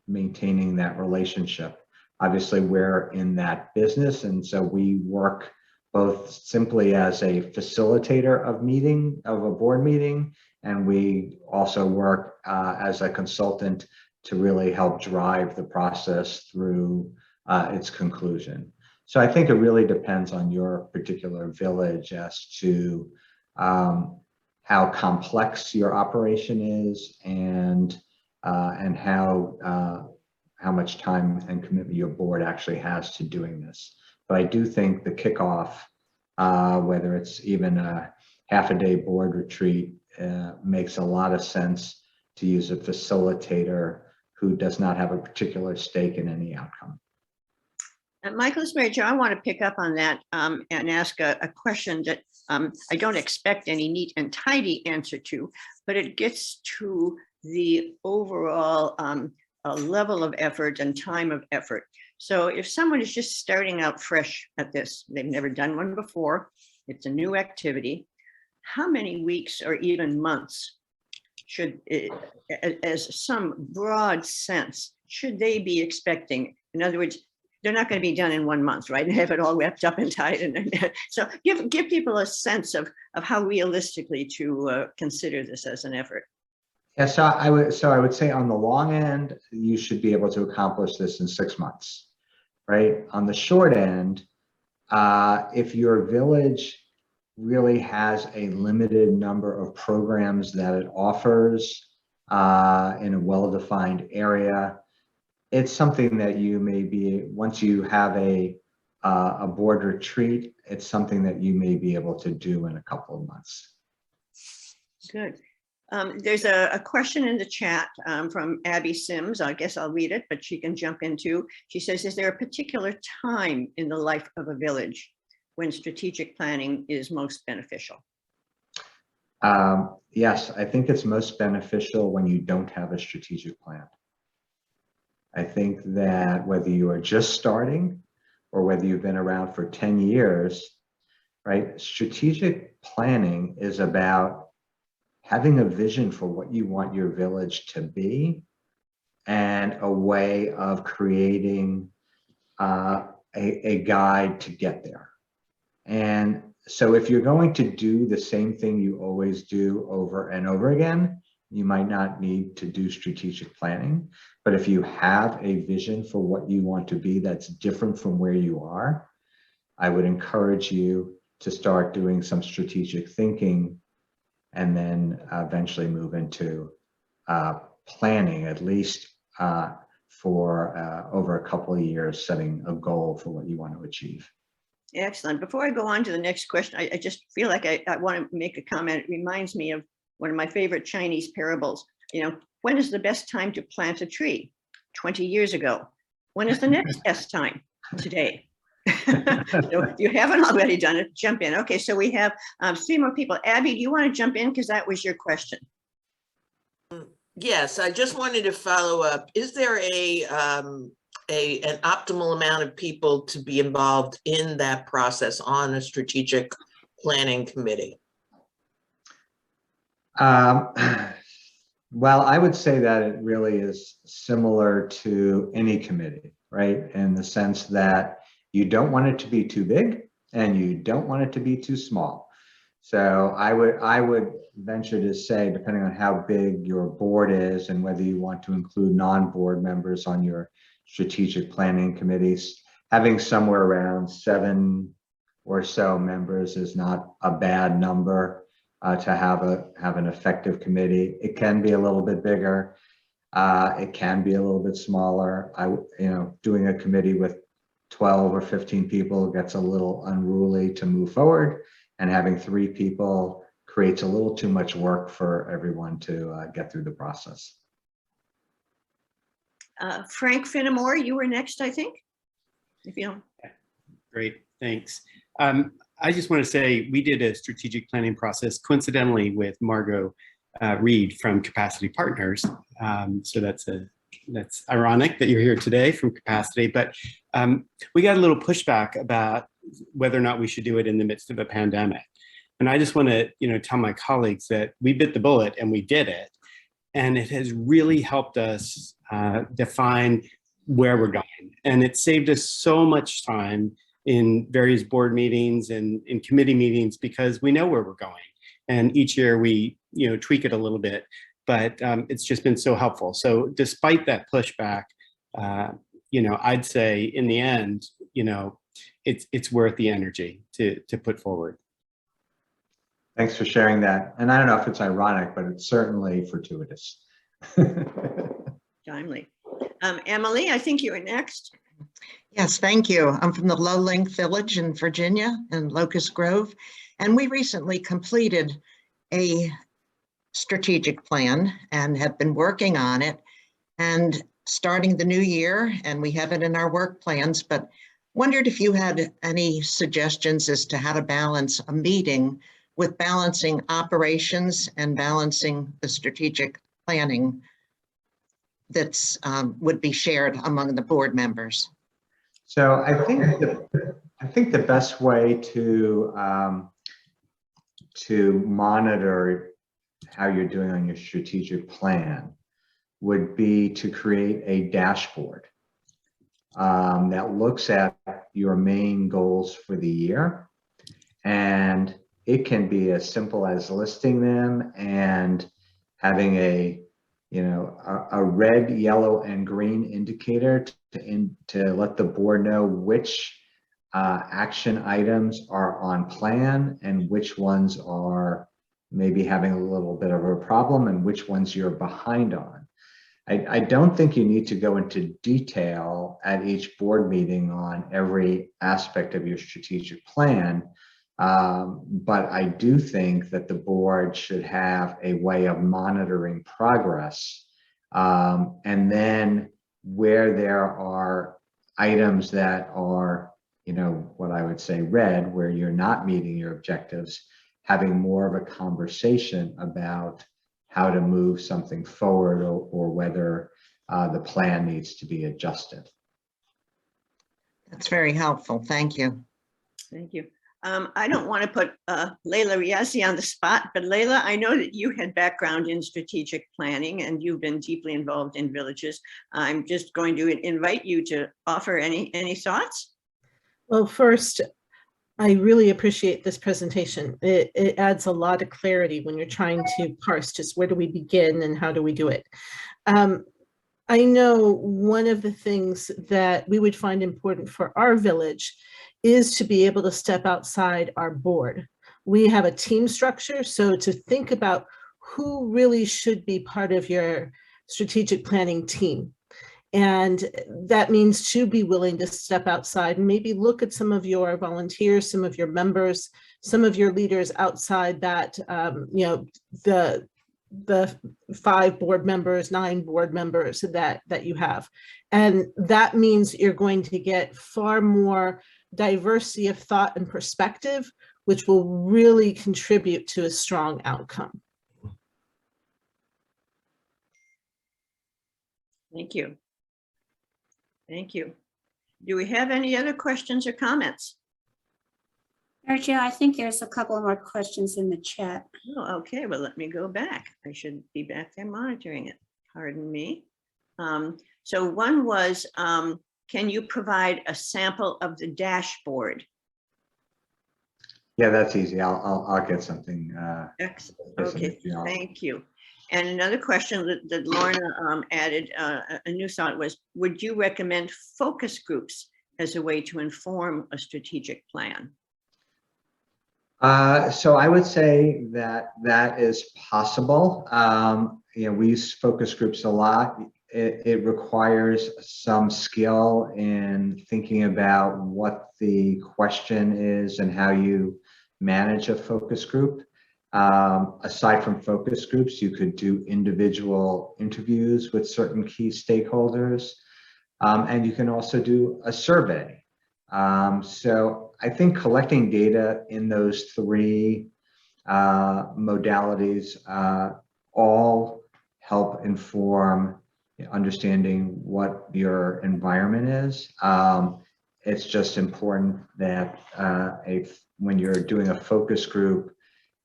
maintaining that relationship. Obviously, we're in that business, and so we work both simply as a facilitator of a board meeting, and we also work as a consultant to really help drive the process through its conclusion. So I think it really depends on your particular village as to how complex your operation is and how much time and commitment your board actually has to doing this. But I do think the kickoff, whether it's even a half-a-day board retreat, makes a lot of sense to use a facilitator who does not have a particular stake in any outcome. Michael, Mary Jo, I want to pick up on that and ask a question that I don't expect any neat and tidy answer to, but it gets to the overall level of effort and time of effort. So if someone is just starting out fresh at this, they've never done one before, it's a new activity, how many weeks or even months should, as some broad sense, should they be expecting? In other words, they're not going to be done in 1 month, right? And have it all wrapped up and tied. And so give people a sense of how realistically to consider this as an effort. Yeah, so I would say on the long end, you should be able to accomplish this in 6 months, right? On the short end, if your village really has a limited number of programs that it offers in a well-defined area, it's something that you may be, once you have a board retreat, it's something that you may be able to do in a couple of months. Good. There's a question in the chat from Abby Sims. I guess I'll read it, but she can jump in too. She says, is there a particular time in the life of a village when strategic planning is most beneficial? Yes, I think it's most beneficial when you don't have a strategic plan. I think that whether you are just starting or whether you've been around for 10 years, right? Strategic planning is about having a vision for what you want your village to be and a way of creating a guide to get there. And so if you're going to do the same thing you always do over and over again, you might not need to do strategic planning. But if you have a vision for what you want to be that's different from where you are, I would encourage you to start doing some strategic thinking and then eventually move into planning, at least for over a couple of years, setting a goal for what you want to achieve. Excellent. Before I go on to the next question, I just feel like I want to make a comment. It reminds me of one of my favorite Chinese parables. You know, when is the best time to plant a tree? 20 years ago. When is the next best time? Today. So if you haven't already done it, jump in. Okay, so we have 3 more people. Abby, do you want to jump in? Because that was your question. Yes, I just wanted to follow up. Is there an optimal amount of people to be involved in that process on a strategic planning committee? Well, I would say that it really is similar to any committee, right? In the sense that you don't want it to be too big and you don't want it to be too small. So I would venture to say, depending on how big your board is and whether you want to include non-board members on your strategic planning committees, having somewhere around 7 or so members is not a bad number to have an effective committee. It can be a little bit bigger. It can be a little bit smaller. Doing a committee with 12 or 15 people gets a little unruly to move forward, and having 3 people creates a little too much work for everyone to get through the process. Frank Finnemore, you were next, I think. If you don't. Great, thanks. I just want to say we did a strategic planning process coincidentally with Margot Reed from Capacity Partners. So that's ironic that you're here today from Capacity, but we got a little pushback about whether or not we should do it in the midst of a pandemic. And I just want to, tell my colleagues that we bit the bullet and we did it. And it has really helped us define where we're going. And it saved us so much time in various board meetings and in committee meetings because we know where we're going. And each year we, tweak it a little bit, but it's just been so helpful. So despite that pushback, I'd say in the end, it's worth the energy to put forward. Thanks for sharing that. And I don't know if it's ironic, but it's certainly fortuitous. Timely. Emily, I think you were next. Yes, thank you. I'm from the Low Link Village in Virginia in Locust Grove, and we recently completed a strategic plan and have been working on it and starting the new year, and we have it in our work plans, but wondered if you had any suggestions as to how to balance a meeting with balancing operations and balancing the strategic planning that's would be shared among the board members. So I think the best way to monitor how you're doing on your strategic plan would be to create a dashboard that looks at your main goals for the year, and it can be as simple as listing them and having a red, yellow, and green indicator to let the board know which action items are on plan and which ones are maybe having a little bit of a problem and which ones you're behind on. I don't think you need to go into detail at each board meeting on every aspect of your strategic plan, but I do think that the board should have a way of monitoring progress. And then where there are items that are, what I would say red, where you're not meeting your objectives, having more of a conversation about how to move something forward or whether the plan needs to be adjusted. That's very helpful. Thank you. Thank you. I don't want to put Leila Riazi on the spot, but Leila, I know that you had background in strategic planning and you've been deeply involved in villages. I'm just going to invite you to offer any thoughts. Well, first, I really appreciate this presentation. It adds a lot of clarity when you're trying to parse just where do we begin and how do we do it. I know one of the things that we would find important for our village is to be able to step outside our board. We have a team structure, so to think about who really should be part of your strategic planning team. And that means to be willing to step outside and maybe look at some of your volunteers, some of your members, some of your leaders outside that, the 5 board members, 9 board members that you have. And that means you're going to get far more diversity of thought and perspective, which will really contribute to a strong outcome. Thank you. Thank you. Do we have any other questions or comments? Mary Jo, I think there's a couple more questions in the chat. Oh, okay, well, let me go back. I should be back there monitoring it. Pardon me. So one was, can you provide a sample of the dashboard? Yeah, that's easy. I'll get something. Excellent. Okay, thank you. And another question that Lorna added, a new thought was, would you recommend focus groups as a way to inform a strategic plan? So I would say that is possible. we use focus groups a lot. It requires some skill in thinking about what the question is and how you manage a focus group. Aside from focus groups, you could do individual interviews with certain key stakeholders, and you can also do a survey. So I think collecting data in those three modalities all help inform understanding what your environment is. It's just important that when you're doing a focus group,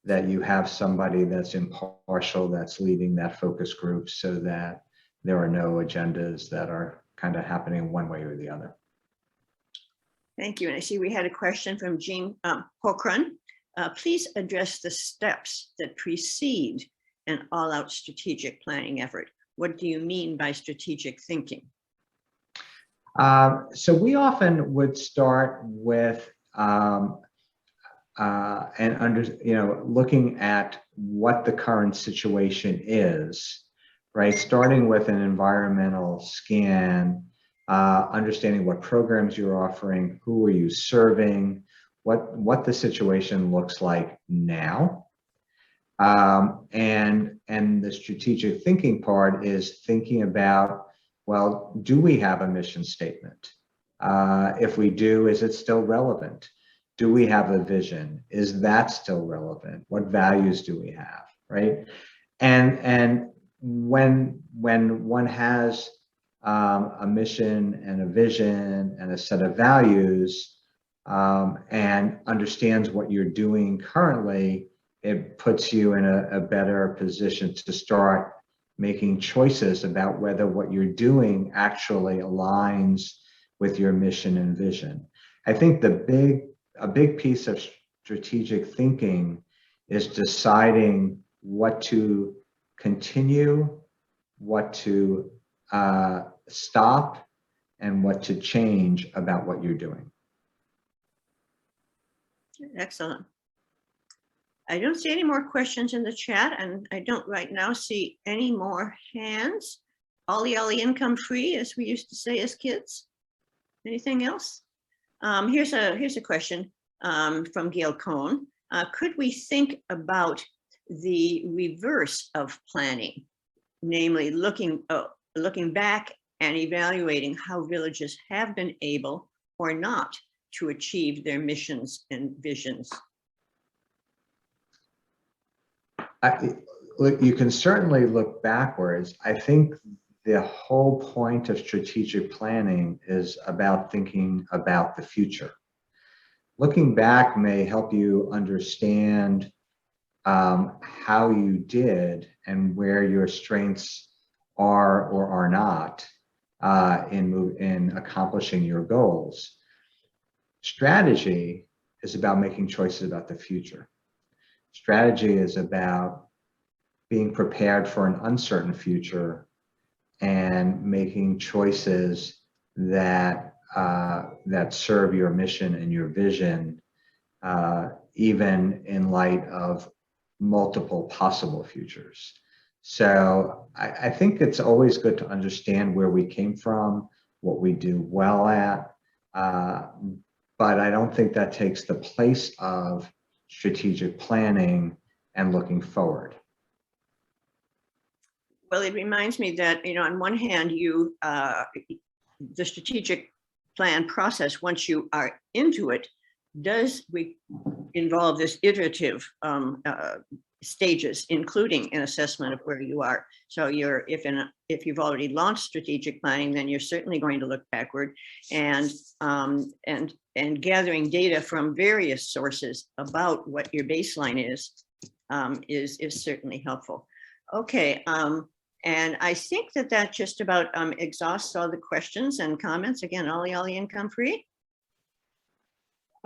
that you have somebody that's impartial that's leading that focus group, so that there are no agendas that are kind of happening one way or the other. Thank you. And I see we had a question from Jean Pokran. Please address the steps that precede an all-out strategic planning effort. What do you mean by strategic thinking? So we often would start with looking at what the current situation is, right? Starting with an environmental scan, understanding what programs you're offering, who are you serving, what the situation looks like now. And the strategic thinking part is thinking about, well, do we have a mission statement? If we do, is it still relevant? Do we have a vision? Is that still relevant? What values do we have, right? And when one has a mission and a vision and a set of values, and understands what you're doing currently, it puts you in a better position to start making choices about whether what you're doing actually aligns with your mission and vision. I think a big piece of strategic thinking is deciding what to continue, what to stop, and what to change about what you're doing. Excellent. I don't see any more questions in the chat, and I don't right now see any more hands. Ollie income free, as we used to say as kids. Anything else? Here's a question from Gail Cohn. Could we think about the reverse of planning, namely looking back and evaluating how villages have been able or not to achieve their missions and visions? You can certainly look backwards. I think the whole point of strategic planning is about thinking about the future. Looking back may help you understand how you did and where your strengths are or are not in accomplishing your goals. Strategy is about making choices about the future. Strategy is about being prepared for an uncertain future and making choices that serve your mission and your vision, even in light of multiple possible futures. So I think it's always good to understand where we came from, what we do well at, but I don't think that takes the place of strategic planning and looking forward. Well, it reminds me that, on one hand, the strategic plan process, once you are into it, does involve this iterative stages, including an assessment of where you are. So if you've already launched strategic planning, then you're certainly going to look backward and gathering data from various sources about what your baseline is certainly helpful. Okay, and I think that just about exhausts all the questions and comments. Again, Ollie income free.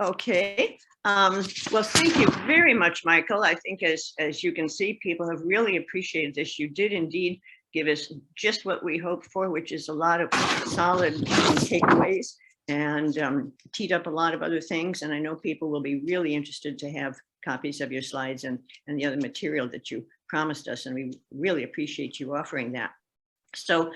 Okay, well, thank you very much, Michael. I think as you can see, people have really appreciated this. You did indeed give us just what we hoped for, which is a lot of solid takeaways and teed up a lot of other things. And I know people will be really interested to have copies of your slides and the other material that you promised us, and we really appreciate you offering that. So